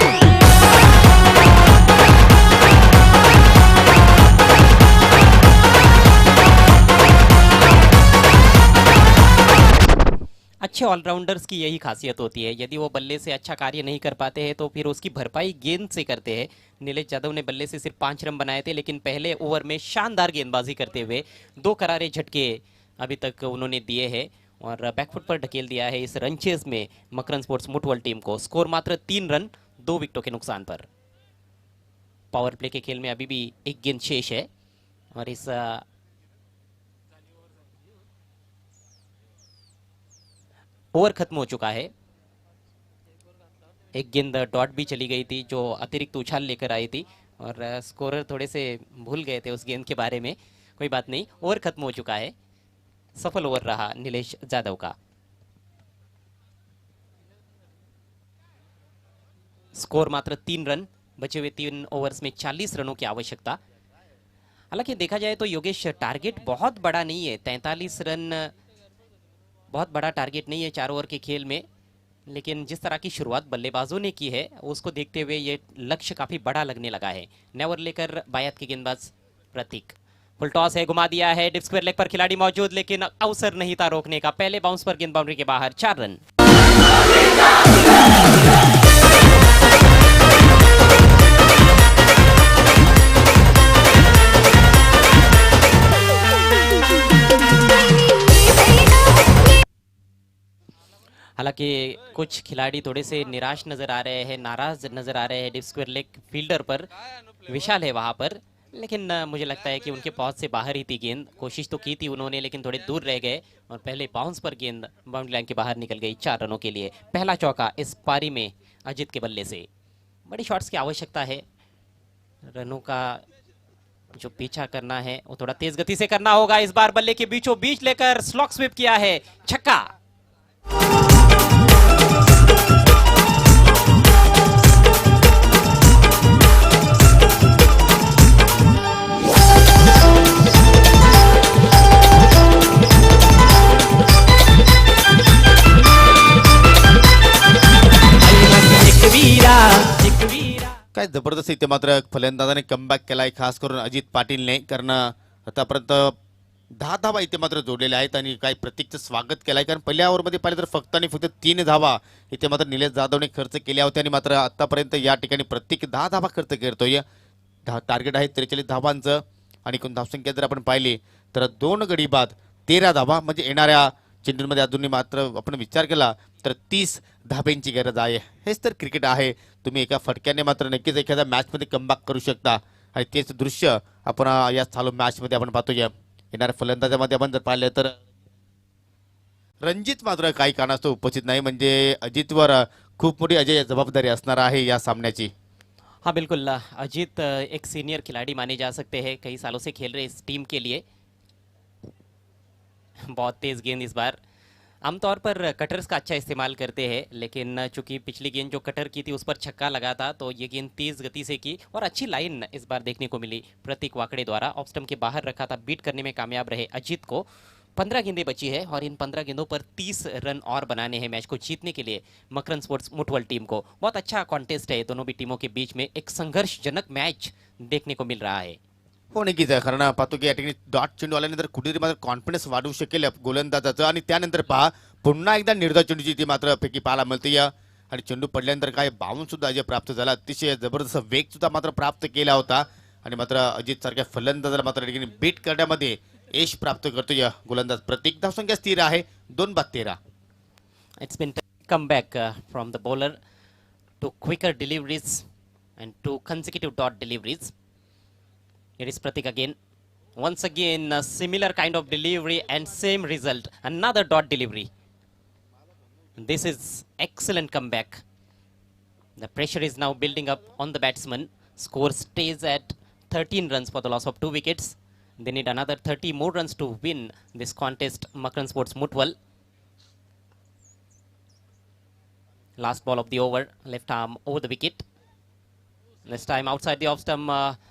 अच्छे ऑलराउंडर्स की यही खासियत होती है, यदि वो बल्ले से अच्छा कार्य नहीं कर पाते हैं तो फिर उसकी भरपाई गेंद से करते हैं। नीलेश यादव ने बल्ले से सिर्फ 5 रन बनाए थे, लेकिन पहले ओवर में शानदार गेंदबाजी करते हुए 2 करारे झटके अभी तक उन्होंने दिए हैं। और बैकफुट पर ढकेल दिया है इस रन चेस में मकरन स्पोर्ट्स मुटवल टीम को। स्कोर मात्र 3 रन 2 विकेटों के नुकसान पर। पावर प्ले के खेल में अभी भी एक गेंद शेष है और इस ओवर खत्म हो चुका है। एक गेंद डॉट भी चली गई थी जो अतिरिक्त उछाल लेकर आई थी और स्कोरर थोड़े से भूल गए थे उस गेंद के बारे में। कोई बात नहीं, ओवर खत्म हो चुका है। सफल ओवर रहा नीलेश जाधव का। स्कोर मात्र 3 रन, बचे हुए 3 ओवर्स में 40 रनों की आवश्यकता। हालांकि देखा जाए तो योगेश टारगेट बहुत बड़ा नहीं है, 43 रन बहुत बड़ा टारगेट नहीं है 4 ओवर के खेल में, लेकिन जिस तरह की शुरुआत बल्लेबाजों ने की है उसको देखते हुए ये लक्ष्य काफी बड़ा लगने लगा है। नेवर लेकर बायात के गेंदबाज प्रतीक। फुल टॉस है, घुमा दिया है, डिप स्क्वायर लेग पर खिलाड़ी मौजूद लेकिन अवसर नहीं था रोकने का। पहले बाउंस पर गेंद बाउंड्री के बाहर, 4 रन। हालांकि कुछ खिलाड़ी थोड़े से निराश नजर आ रहे हैं, नाराज नजर आ रहे हैं। डिप स्क्वायर लेग फील्डर पर विशाल है वहां पर, लेकिन मुझे लगता है कि उनके पहुंच से बाहर ही थी गेंद। कोशिश तो की थी उन्होंने लेकिन थोड़े दूर रह गए और पहले बाउंस पर गेंद बाउंड्री लाइन के बाहर निकल गई 4 रनों के लिए। पहला चौका इस पारी में अजित के बल्ले से। बड़ी शॉट्स की आवश्यकता है, रनों का जो पीछा करना है वो थोड़ा तेज गति से करना होगा। इस बार बल्ले के बीचों बीच लेकर स्लॉक स्वीप किया है, छक्का। काय जबरदस्त इथे मात्र फलंदाजाने कमबॅक केलाय, खास करून अजित पाटीलने, कारण आतापर्यंत 10 धावा इथे मात्र जोडलेल्या आहेत आणि काय प्रतीकचं स्वागत केलंय. कारण पहिल्या ओव्हरमध्ये पाहिलं तर फक्त आणि फक्त 3 धावा इथे मात्र निलेश जाधवने खर्च केल्या होत्या आणि मात्र आतापर्यंत या ठिकाणी प्रत्येक 10 धावा खर्च करतोय. टार्गेट आहे 43 धावांचं आणि एकूण धावसंख्या जर आपण पाहिली तर 2 गडी बाद 13 धावा, म्हणजे येणाऱ्या चेंडूंमध्ये अजूनही मात्र आपण विचार केला तर 30 धाब्यांची गरज आहे. हेच तर क्रिकेट आहे. तुम्ही एका फटक्याने मात्र नक्कीच एखाद्या मॅचमध्ये कमबॅक करू शकता आणि तेच दृश्य आपण या चालू मॅचमध्ये आपण पाहतोय. येणाऱ्या फलंदाजामध्ये आपण जर पाहिलं तर रणजित मात्र काही कारणास्तव उपस्थित नाही, म्हणजे अजितवर खूप मोठी अजय जबाबदारी असणार आहे या सामन्याची. हाँ बिल्कुल, अजीत एक सीनियर खिलाड़ी माने जा सकते हैं, कई सालों से खेल रहे इस टीम के लिए। बहुत तेज गेंद इस बार। आमतौर पर कटर्स का अच्छा इस्तेमाल करते हैं, लेकिन चूंकि पिछली गेंद जो कटर की थी उस पर छक्का लगा था तो ये गेंद तेज गति से की और अच्छी लाइन इस बार देखने को मिली प्रतीक वाकड़े द्वारा। ऑफ स्टंप के बाहर रखा था, बीट करने में कामयाब रहे अजीत को। 15 गेंदें बची है और इन 15 गेंदों पर 30 रन और बनाने हैं मैच को जीतने के लिए मकरन स्पोर्ट्स मुटवल टीम को। बहुत अच्छा कॉन्टेस्ट है दोनों भी टीमों के बीच में, एक संघर्षजनक मैच देखने को मिल रहा है। हो नक्कीच आहे, कारण पाहतो की या ठिकाणी डॉट चेंडू आल्यानंतर कुठेतरी मात्र कॉन्फिडन्स वाढवू शकेल गोलंदाजाचं आणि त्यानंतर पहा पुन्हा एकदा निर्धाव चेंडूची ती मात्र पैकी पाहायला मिळते आणि चेंडू पडल्यानंतर काय बाउन्स सुद्धा अजय प्राप्त झाला, अतिशय जबरदस्त वेग सुद्धा मात्र प्राप्त केला होता आणि मात्र अजित सारख्या फलंदाजाला मात्र ठिकाणी बीट करण्यामध्ये यश प्राप्त करतोय गोलंदाज प्रतीक. धावसंख्या स्थिर आहे 2 बाद 13. It's been come back from the bowler to quicker deliveries and to consecutive dot deliveries. Here is Pratik again. Once again, a similar kind of delivery and same result. Another dot delivery. This is excellent comeback. The pressure is now building up on the batsman. Score stays at 13 runs for the loss of 2 wickets. They need another 30 more runs to win this contest. Makaran Sports Mutwal. Last ball of the over, left arm over the wicket. This time outside the off stump,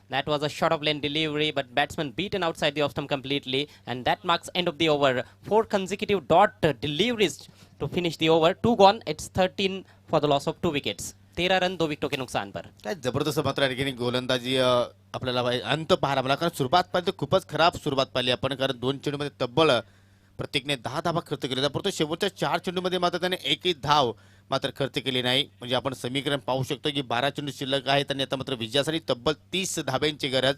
that was a short of lane delivery, but batsman beaten outside the off stump completely, and that marks end of the over. 4 consecutive dot deliveries to finish the over. 2 gone. It's 13 for the loss of 2 wickets. 13 run 2 विकेटों के नुकसान पर. काय जबरदस्त मात्र या ठिकाणी गोलंदाजी आपल्याला अंत पाहायला मला, कारण सुरुवात पाहिली तर खूपच खराब सुरुवात पाहिली आपण, कारण 2 चेंडूमध्ये तब्बल प्रत्येकने 10 धावा खर्च केल्या, परंतु शेवटच्या 4 चेंडूमध्ये मात्र त्याने एकही धाव मात्र खर्च केली नाही. म्हणजे आपण समीकरण पाहू शकतो की 12 चेंडू शिल्लक आहेत आणि आता मात्र विजयासाठी तब्बल 30 धाब्यांची गरज,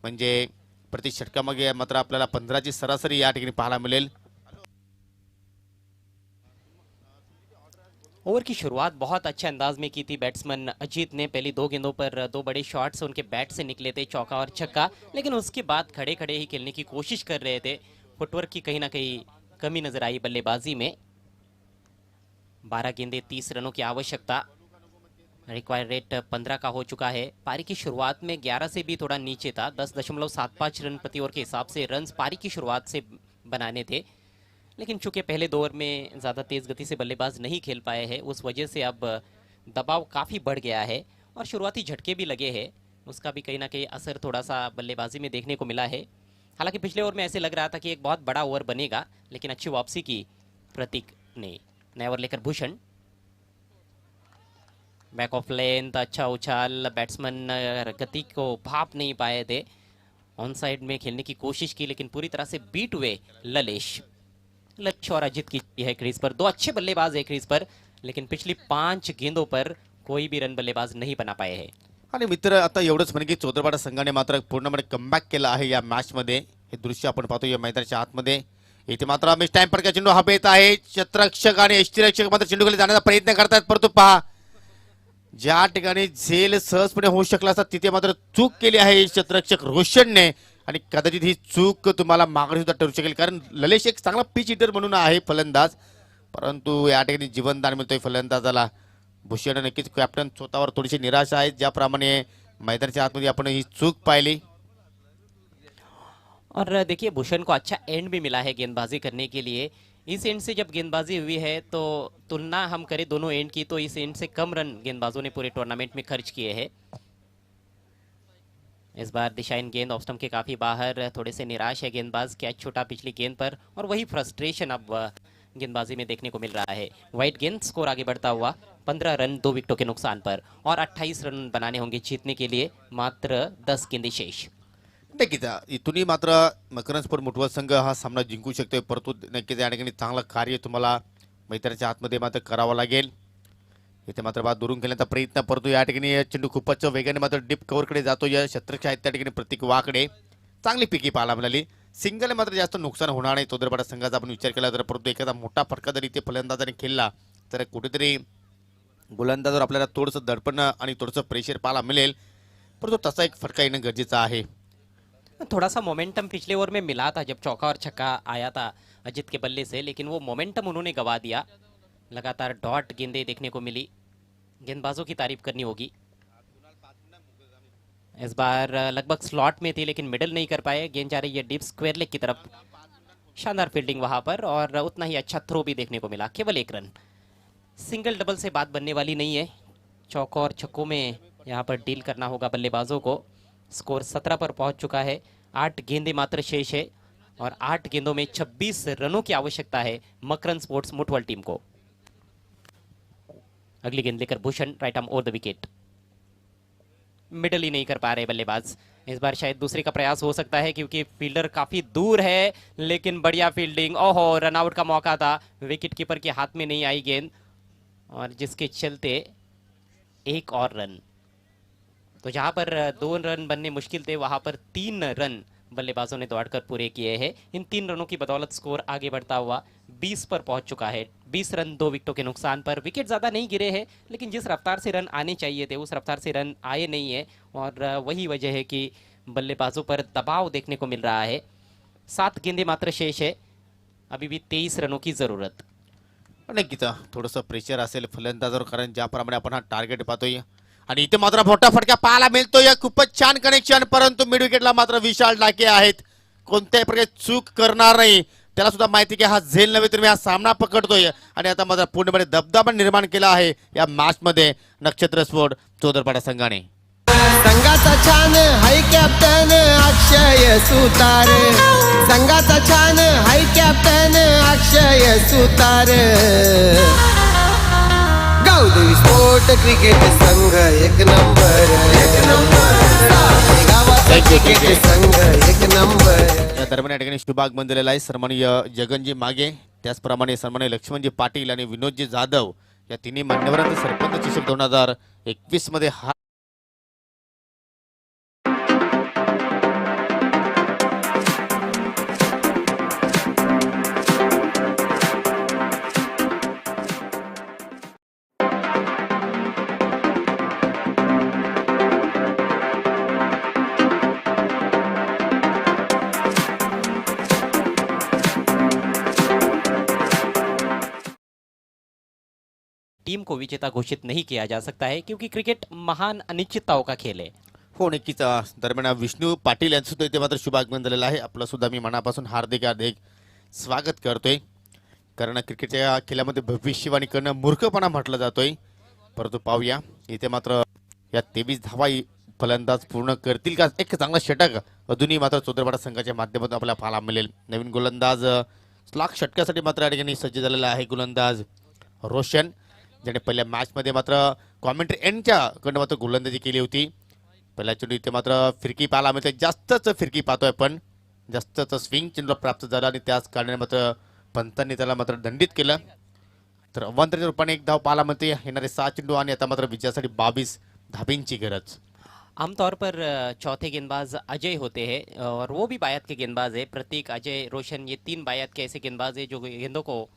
म्हणजे प्रति षटकामागे मात्र आपल्याला 15ची सरासरी या ठिकाणी पाहायला मिळेल. ओवर की शुरुआत बहुत अच्छे अंदाज में की थी बैट्समैन अजीत ने। पहली 2 गेंदों पर 2 बड़े शॉट्स उनके बैट से निकले थे, चौका और छक्का, लेकिन उसके बाद खड़े खड़े ही खेलने की कोशिश कर रहे थे। फुटवर्क की कहीं ना कहीं कमी नजर आई बल्लेबाजी में। 12 गेंदे 30 रनों की आवश्यकता, रिक्वायर्ड रेट 15 का हो चुका है। पारी की शुरुआत में 11 से भी थोड़ा नीचे था, 10.75 रन प्रति ओवर के हिसाब से रन्स पारी की शुरुआत से बनाने थे, लेकिन चूंकि पहले 2 ओवर में ज़्यादा तेज़ गति से बल्लेबाज नहीं खेल पाए हैं, उस वजह से अब दबाव काफ़ी बढ़ गया है और शुरुआती झटके भी लगे हैं, उसका भी कहीं ना कहीं असर थोड़ा सा बल्लेबाजी में देखने को मिला है। हालांकि पिछले ओवर में ऐसे लग रहा था कि एक बहुत बड़ा ओवर बनेगा, लेकिन अच्छी वापसी की प्रतीक ने। नया ओवर लेकर भूषण, बैक ऑफ लेंथ, अच्छा उछाल, बैट्समैन गति को भाप नहीं पाए थे। ऑन साइड में खेलने की कोशिश की, लेकिन पूरी तरह से बीट हुए ललेश और अजित की है क्रीज पर। 2 अच्छे बल्लेबाज है क्रीज पर, लेकिन पिछली 5 गेंदों पर कोई भी रन बल्लेबाज नहीं बना पाए हैं। आणि मित्र, आता एवढंच म्हणजे की चोदरपाडा संघाने मात्र पूर्णपणे कमबॅक केला आहे या मॅचमध्ये। हे दृश्य आपण पाहतो या मैदानाच्या आतमध्ये। इथे मात्र मिस टाइम पडका चेंडू हवेत आहे। क्षेत्ररक्षक आणि यष्टीरक्षक मात्र चेंडूखाली जाण्याचा प्रयत्न करतात, परंतु पहा ज्या ठिकाणी झेल सहजपणे होऊ शकला असता तिथे मात्र चूक केली आहे क्षेत्ररक्षक रोशनने, आणि कदाचित ही चूक तुम्हाला माघारी सुद्धा ठरू शकेल, कारण ललेश एक चांगला पिच हिटर म्हणून आहे फलंदाज, परंतु या ठिकाणी जीवनदान मिळतोय फलंदाजाला। भूषण नक्कीच कॅप्टन स्वतःवर थोडीशी निराशा आहे, ज्याप्रमाणे मैदानाच्या आतमध्ये आपण ही चूक पाहिली। और देखिए भूषण को अच्छा एंड भी मिला है गेंदबाजी करने के लिए। इस एंड से जब गेंदबाजी हुई है तो तुलना हम करें दोनों एंड की, तो इस एंड से कम रन गेंदबाजों ने पूरे टूर्नामेंट में खर्च किए हैं। इस बार दिशाहीन गेंद ऑफ स्टंप के काफ़ी बाहर, थोड़े से निराश है गेंदबाज, कैच छूटा पिछली गेंद पर, और वही फ्रस्ट्रेशन अब गेंदबाजी में देखने को मिल रहा है। वाइट गेंद, स्कोर आगे बढ़ता हुआ 15 रन 2 विकेटों के नुकसान पर, और 28 रन बनाने होंगे जीतने के लिए, मात्र 10 गेंदे शेष। नक्कीच इथूनही मात्र मकरंद स्पोर्ट मुठवल संघ हा सामना जिंकू शकतोय, परंतु नक्कीच या ठिकाणी चांगलं कार्य तुम्हाला मैदानाच्या आतमध्ये मात्र करावं लागेल। इथे मात्र बाद दुरून खेळण्याचा प्रयत्न, परंतु या ठिकाणी चेंडू खूपच वेगाने मात्र डीप कव्हरकडे जातो। या क्षेत्ररक्षक आहेत त्या ठिकाणी प्रतीक वाकडे, चांगली पिकी पाहायला मिळाली। सिंगल मात्र जास्त नुकसान होणार नाही चौदरपाडा संघाचा आपण विचार केला तर, परंतु एखादा मोठा फटका जरी इथे फलंदाजाने खेळला तर कुठेतरी गोलंदाजावर आपल्याला थोडंसं दडपण आणि थोडंसं प्रेशर पाहायला मिळेल, परंतु तसा एक फटका येणं गरजेचं आहे। थोड़ा सा मोमेंटम पिछले ओवर में मिला था जब चौका और छक्का आया था अजित के बल्ले से, लेकिन वो मोमेंटम उन्होंने गवा दिया। लगातार डॉट गेंदें देखने को मिली, गेंदबाजों की तारीफ करनी होगी। इस बार लगभग स्लॉट में थी, लेकिन मिडल नहीं कर पाए। गेंद जा रही है डीप स्क्वायर लेग की तरफ, शानदार फील्डिंग वहां पर, और उतना ही अच्छा थ्रो भी देखने को मिला। केवल 1 रन, सिंगल डबल से बात बनने वाली नहीं है। चौकों और छक्कों में यहाँ पर डील करना होगा बल्लेबाजों को। स्कोर 17 पर पहुंच चुका है, 8 गेंदें मात्र शेष है, और 8 गेंदों में 26 रनों की आवश्यकता है मकरंद स्पोर्ट्स मुठवल टीम को। अगली गेंद लेकर Bhushan, right arm over the wicket, middle ही नहीं कर पा रहे बल्लेबाज। इस बार शायद दूसरे का प्रयास हो सकता है क्योंकि फील्डर काफी दूर है, लेकिन बढ़िया फील्डिंग। ओहो, रनआउट का मौका था, विकेट कीपर के हाथ में नहीं आई गेंद, और जिसके चलते 1 और रन। तो जहां पर 2 रन बनने मुश्किल थे, वहां पर 3 रन बल्लेबाजों ने दौड़कर पूरे किए हैं। इन 3 रनों की बदौलत स्कोर आगे बढ़ता हुआ 20 पर पहुंच चुका है। 20 रन 2 विकेटों के नुकसान पर। विकेट ज़्यादा नहीं गिरे हैं, लेकिन जिस रफ्तार से रन आने चाहिए थे उस रफ्तार से रन आए नहीं है, और वही वजह है कि बल्लेबाजों पर दबाव देखने को मिल रहा है। 7 गेंदें मात्र शेष है, अभी भी 23 रनों की ज़रूरत। नक्कीच थोडंसं प्रेशर असेल फलंदाजावर, कारण ज्याप्रमाणे आपण हा टार्गेट पाहतोय, आणि इथे मात्र मोठा फटका पाहायला मिळतोय। खूपच छान कनेक्शन, परंतु मिड विकेटला मात्र विशाल डाके आहेत, कोणत्याही प्रकारे चूक करणार नाही। त्याला सुद्धा माहिती की हा झेल नव्हे तर मी हा सामना पकडतोय, आणि आता मात्र पूर्णपणे दबदबा निर्माण केला आहे या मॅच मध्ये नक्षत्र स्पोर्ट चौदरपाडा संघाने। संघाचा छान हाय कॅप्टन अक्षय सुतार, संघाचा छान हाय कॅप्टन अक्षय सुतार। गावदेवी स्पोर्ट क्रिकेट संघ एक नंबर, गावाचा क्रिकेट संघ एक नंबर। या दरम्यान या ठिकाणी शुभागमन दिलेला आहे सन्माननीय जगनजी मागे, त्याचप्रमाणे सन्माननीय लक्ष्मणजी पाटील आणि विनोदजी जाधव या तिन्ही मान्यवरांचे सरपंच चषक 2021 मध्ये हा टीम को विजेता घोषित नहीं किया जा सकता है, क्योंकि क्रिकेट महान अनिश्चितताओं का खेल है. हो नक्कीच. दरम्यान विष्णू पाटील यांचं सुद्धा इथे मात्र शुभागमन झालेलं आहे. आपलं सुद्धा मी मनापासून हार्दिक हार्दिक स्वागत करतोय. कारण क्रिकेटच्या खेळामध्ये भविष्यवाणी करणं मूर्खपणा म्हटलं जातोय. परंतु पाहूया इथे मात्र या 23 धावा फलंदाज पूर्ण करतील का. एक चांगला षटक अजूनही मात्र चौदरपाडा संघाच्या माध्यमातून आपल्याला पाहायला मिळेल. नवीन गोलंदाज लाख षटकासाठी मात्र या ठिकाणी सज्ज झालेला आहे गोलंदाज रोशन, ज्याने पहिल्या मॅचमध्ये मात्र कॉमेंट्री एंडच्याकडनं मात्र गोलंदाजी केली होती. पहिल्या चेंडू इथे मात्र फिरकी पाहायला मिळते. जास्तच फिरकी पाहतोय पण जास्तच स्विंग चेंडूला प्राप्त झाला आणि त्याच कारणाने मात्र पंतांनी त्याला मात्र दंडित केलं. तर अवांतराच्या रूपाने एक धाव पाहायला मिळते. येणारे 6 चेंडू आणि आता मात्र विजयासाठी 22 धाबींची गरज. आमतौर पर चौथे गेंदबाज अजय होते हैं और वो भी बायत के गेंदबाज है. प्रतीक, अजय, रोशन, ये 3 बायत के ऐसे गेंदबाज है जो गेंदों को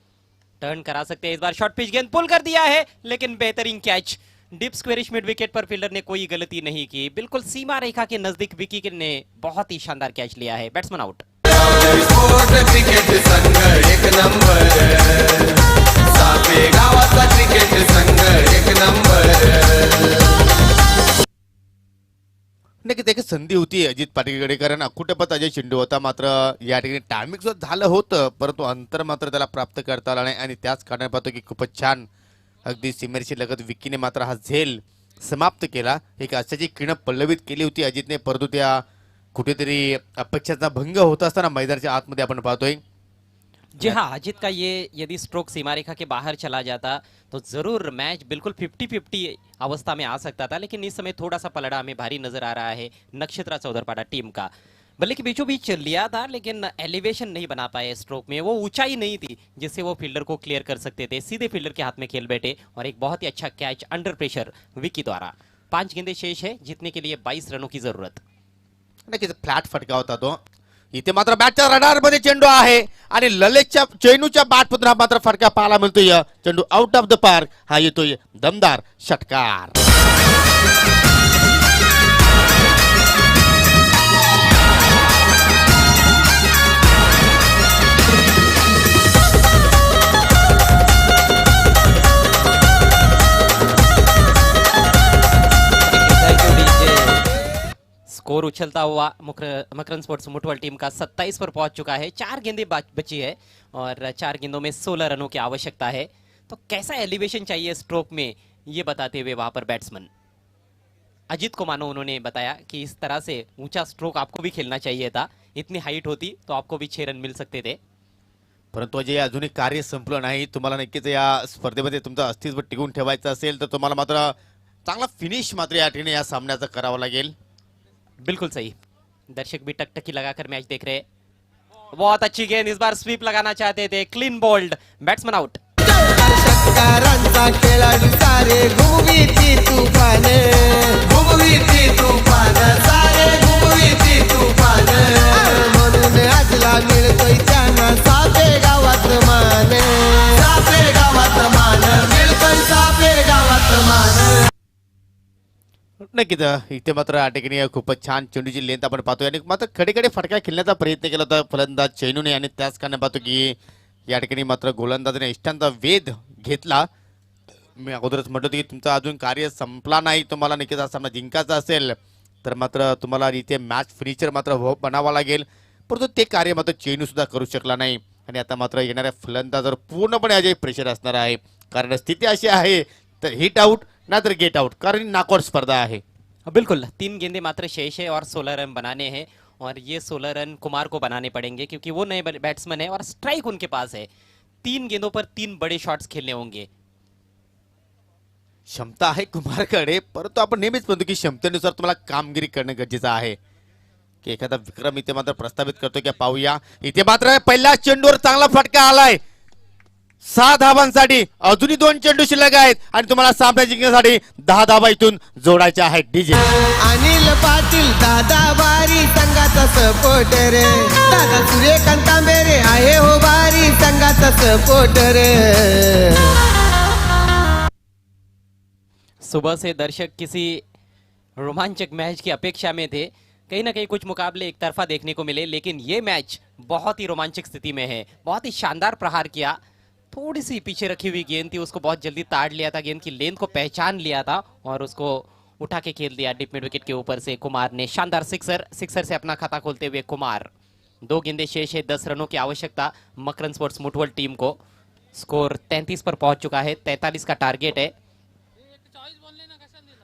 टर्न करा सकते हैं. इस बार शॉर्ट पिच गेंद पुल कर दिया है, लेकिन बेहतरीन catch. Deep squarish mid wicket पर फील्डर ने कोई गलती नहीं की. बिल्कुल सीमा रेखा के नजदीक विकी ने बहुत ही शानदार कैच लिया है. Batsman out. क्रिकेट संघ एक नंबर, सापे गावाचा क्रिकेट संघ एक नंबर. नक्कीच एक संधी होती अजित पाटीलकडे, कारण अकुटपत अजय चेंडू होता. मात्र या ठिकाणी टायमिंग सुद्धा झालं होतं, परंतु अंतर मात्र त्याला प्राप्त करता आला नाही आणि त्याच कारणाने पाहतो की खूपच छान अगदी सीमेशी लगत विकीने मात्र हा झेल समाप्त केला. एक आशाची किरण पल्लवित केली होती अजितने, परंतु त्या कुठेतरी अपेक्षाचा भंग होत असताना मैदानाच्या आतमध्ये आपण पाहतोय. जी हाँ, अजित का ये यदि स्ट्रोक सीमा रेखा के बाहर चला जाता तो जरूर मैच बिल्कुल 50-50 अवस्था में आ सकता था, लेकिन इस समय थोड़ा सा पलड़ा हमें भारी नजर आ रहा है नक्षत्रा चौधरपाड़ा टीम का. भले कि बीचों बीच लिया था, लेकिन एलिवेशन नहीं बना पाए स्ट्रोक में. वो ऊंचाई नहीं थी जिससे वो फील्डर को क्लियर कर सकते थे. सीधे फील्डर के हाथ में खेल बैठे और एक बहुत ही अच्छा कैच अंडर प्रेशर विकी द्वारा. 5 गेंदे शेष है, जीतने के लिए 22 रनों की जरूरत. नक्कीच फ्लॅट फटका होता तो. इथे मात्र बॅटच्या रडार मध्ये चेंडू आहे आणि ललितच्या चेंडूच्या बॅटमधून हा मात्र फटका पाहायला मिळतोय. चेंडू आउट ऑफ द पार्क. हा येतोय दमदार षटकार. स्कोर उछलता हुआ मकरन स्पोर्ट्स मुठवल टीम का 27 पर पहुंच चुका है. 4 गेंदें बची है और 4 गेंदों में 16 रनों की आवश्यकता है. तो कैसा एलिवेशन चाहिए स्ट्रोक में, ये बताते हुए वहां पर बैट्समैन अजित को मानो उन्होंने बताया कि इस तरह से ऊंचा स्ट्रोक आपको भी खेलना चाहिए था. इतनी हाइट होती तो आपको भी 6 रन मिल सकते थे. परंतु अजय अजूनही कार्य संपलं नाही. तुम्हाला नक्कीच या स्पर्धेमध्ये तुमचं अस्तित्व टिकून ठेवायचं असेल तर तुम्हाला मात्र चांगला फिनिश मात्र या ठिकाणी या सामन्याचा करावा लागेल. बिल्कुल सही. दर्शक भी टकटकी लगाकर मैच देख रहे. बहुत अच्छी गेंद, इस बार स्वीप लगाना चाहते थे. Clean bowled. Batsman out. षटकारांचा खेळाडू सारे घुमवीती तुफान, घुमवीती तुफान, सारे घुमवीती तुफान. म्हणून आजला मिळतोय त्यांना सापे गावात मान, सापे गावात मान, मिळतोय सापे गावात मान. नक्कीच इथे मात्र या ठिकाणी खूपच छान चेंडूची लेंथ आपण पाहतोय आणि मात्र खडे फटका खेळण्याचा प्रयत्न केला होता फलंदाज चैनूने आणि त्याच कारणाने पाहतो की या ठिकाणी मात्र गोलंदाजाने इष्टांचा वेध घेतला. मी अगोदरच म्हटलं होतं की तुमचं अजून कार्य संपला नाही, तुम्हाला नक्कीच हा सामना जिंकायचा असेल तर मात्र तुम्हाला इथे मॅच फिनिशर मात्र बनावा लागेल. परंतु ते कार्य मात्र चेनू सुद्धा करू शकला नाही आणि आता मात्र येणाऱ्या फलंदाजावर पूर्णपणे अजय प्रेशर असणार आहे. कारण स्थिती अशी आहे तर हिट आउट ना तर गेट आउट, कारण नॉकआउट स्पर्धा आहे. बिल्कुल 3 गेंदे मात्र शेष है और 16 रन बनाने हैं और ये 16 रन कुमार को बनाने पड़ेंगे क्योंकि वो नए बैट्समैन है और स्ट्राइक उनके पास है. 3 गेंदों पर 3 बड़े शॉट्स खेलने होंगे. क्षमता आहे कुमारकडे, परंतु आपण नेहमीच म्हणतो की क्षमतेनुसार तुम्हाला कामगिरी करणं गरजेचं आहे. की एखादा विक्रम इथे मात्र प्रस्तावित करतो की पाहूया. इथे मात्र पहिल्या चेंडूवर चांगला फटका आलाय 6 धावांसाठी. अजूनही 2 चेंडू शिल्लक आहेत आणि तुम्हाला सामना जिंकण्यासाठी 10 धावा इथून जोडायच्या आहेत. डीजे अनिल पाटील दादा बारी संघाचा सपोर्टर, दादा सूर्यकांत तांबेरे आहे हो बारी संघाचा सपोर्टर. सुबह से दर्शक किसी रोमांचक मैच की अपेक्षा में थे. कहीं ना कहीं कुछ मुकाबले एक तरफा देखने को मिले, लेकिन ये मैच बहुत ही रोमांचक स्थिति में है. बहुत ही शानदार प्रहार किया. थोड़ी सी पीछे रखी हुई गेंद थी, उसको बहुत जल्दी ताड़ लिया था, गेंद की लेंथ को पहचान लिया था और उसको उठा के खेल दिया डीप मिड विकेट के ऊपर से कुमार ने। शानदार सिक्सर से अपना खाता खोलते हुए कुमार। 2 गेंदें शेष है, 10 रनों की आवश्यकता मकरंद स्पोर्ट्स मुठवल टीम को। स्कोर 33 पर पहुंच चुका है, 43 का टारगेट है।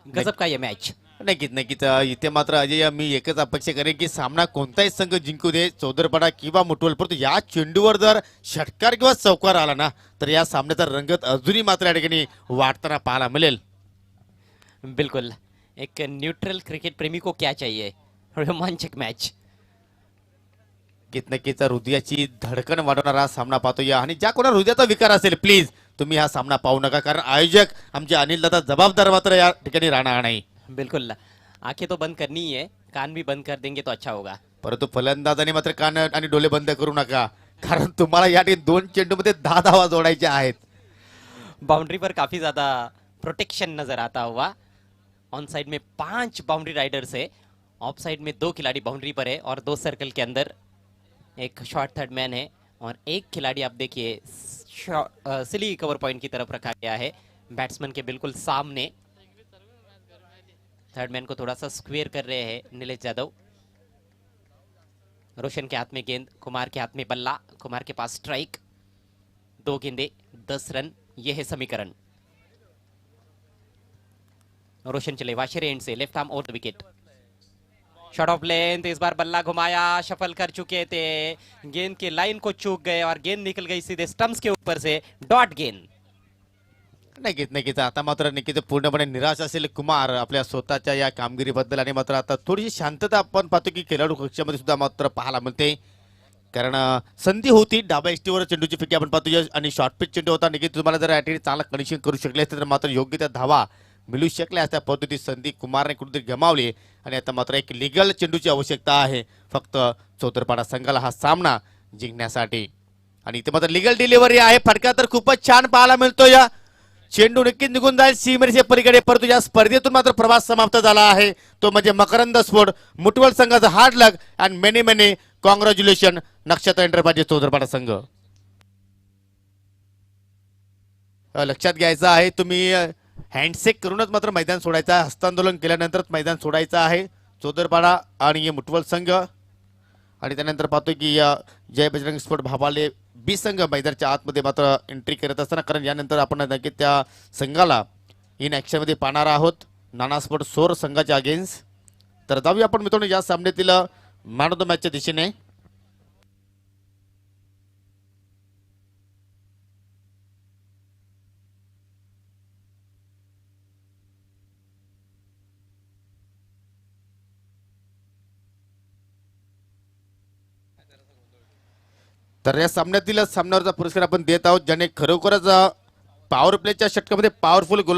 गजब का ये मैच। नक्कीच इथे मात्र अजय मी एकच अपेक्षा करेन की सामना कोणताही संघ जिंकू दे, चौदरपाडा किंवा मुठवल, परंतु या चेंडूवर जर षटकार किंवा चौकार आला ना तर या सामन्याचा रंगत अजूनही मात्र या ठिकाणी वाढताना पाहायला मिळेल. बिल्कुल, एक न्यूट्रल क्रिकेट प्रेमी को क्या चाहिए, रोमांचक मैच. नक्कीच हृदयाची धडकन वाढवणारा सामना पाहतोय आणि ज्या कोणा हृदयाचा विकार असेल प्लीज तुम्ही हा सामना पाहू नका, कारण आयोजक आमचे अनिल दादा जबाबदार मात्र या ठिकाणी राहणार नाही. बिल्कुल, आंखें तो बंद करनी ही है, कान भी बंद कर देंगे तो अच्छा होगा. परंतु फलंदाजाने मात्र कान आणि डोळे बंद करू नका, कारण तुम्हाला या ठिकाणी 2 चेंडूमध्ये 10 धावा जोडायच्या आहेत. बाउंड्री पर काफी ज्यादा प्रोटेक्शन नजर आता हुआ. ऑन साइड में 5 बाउंड्री राइडर्स है, ऑफ साइड में 2 खिलाड़ी बाउंड्री पर है और 2 सर्कल के अंदर एक शॉर्ट थर्ड मैन है और एक खिलाड़ी आप देखिए सिली कवर पॉइंट की तरफ रखा गया है, बैट्समैन के बिल्कुल सामने. थर्ड मैन को थोड़ा सा स्क्वेयर कर रहे हैं नीलेश यादव. रोशन के हाथ में गेंद, कुमार के हाथ में बल्ला, कुमार के पास स्ट्राइक. 2 गेंदे 10 रन, ये है समीकरण. रोशन चले वाशरे एंड से, left arm over the wicket. Short of length, इस बार बल्ला घुमाया, शफल कर चुके थे, गेंद के लाइन को चूक गए और गेंद निकल गई सीधे स्टंप्स के ऊपर से. डॉट गेंद. नक्कीच आता मात्र नक्कीच पूर्णपणे निराश असेल कुमार आपल्या स्वतःच्या या कामगिरीबद्दल, आणि मात्र आता थोडीशी शांतता आपण पाहतो की खेळाडू कक्षामध्ये सुद्धा मात्र पाहायला मिळते, कारण संधी होती डाव्या एसटीवर चेंडूची फेकी आपण पाहतो आणि शॉर्ट पिच चेंडू होता. नक्कीच तुम्हाला जर या ठिकाणी चांगला कनेक्शन करू शकले असते तर मात्र योग्य त्या धावा मिळू शकल्या असत्या, पद्धती संधी कुमारने कुठेतरी गमावली आणि आता मात्र एक लिगल चेंडूची आवश्यकता आहे फक्त चौतरपाडा संघाला हा सामना जिंकण्यासाठी. आणि इथे मात्र लिगल डिलिव्हरी आहे, फटका तर खूपच छान पाहायला मिळतो. या चेंडू नक्कीच निघून जाईल सीमेच्या पलीकडे, परंतु या स्पर्धेतून मात्र प्रवास समाप्त झाला आहे, तो म्हणजे मकरंद स्पोर्ट मुठवल संघाचा hard luck and many many congratulation नक्षत्र एंटरप्राइजेस चौधरपाडा संघ. लक्षात घ्यायचं आहे तुम्ही हँडशेक करूनच मात्र मैदान सोडायचं आहे, हस्तांदोलन केल्यानंतरच मैदान सोडायचं आहे चौधरपाडा आणि मुठवल संघ. आणि त्यानंतर पाहतोय की या जय बजरंग स्पोर्ट भाबाले बी संघ मैदानाच्या आतमध्ये मात्र एंट्री करत असताना, कारण यानंतर आपण नक्की त्या संघाला इन ॲक्शनमध्ये पाहणार आहोत नाना स्पोर्ट सोर संघाच्या अगेन्स्ट. तर जाऊया आपण मित्रांनो या सामन्यातील मॅन ऑफ द मॅचच्या दिशेने. तर या सामन्यातील सामन्यावरचा पुरस्कार आपण देत आहोत ज्याने खरोखरच पॉवर प्लेच्या षटकामध्ये पॉवरफुल गोलंदाज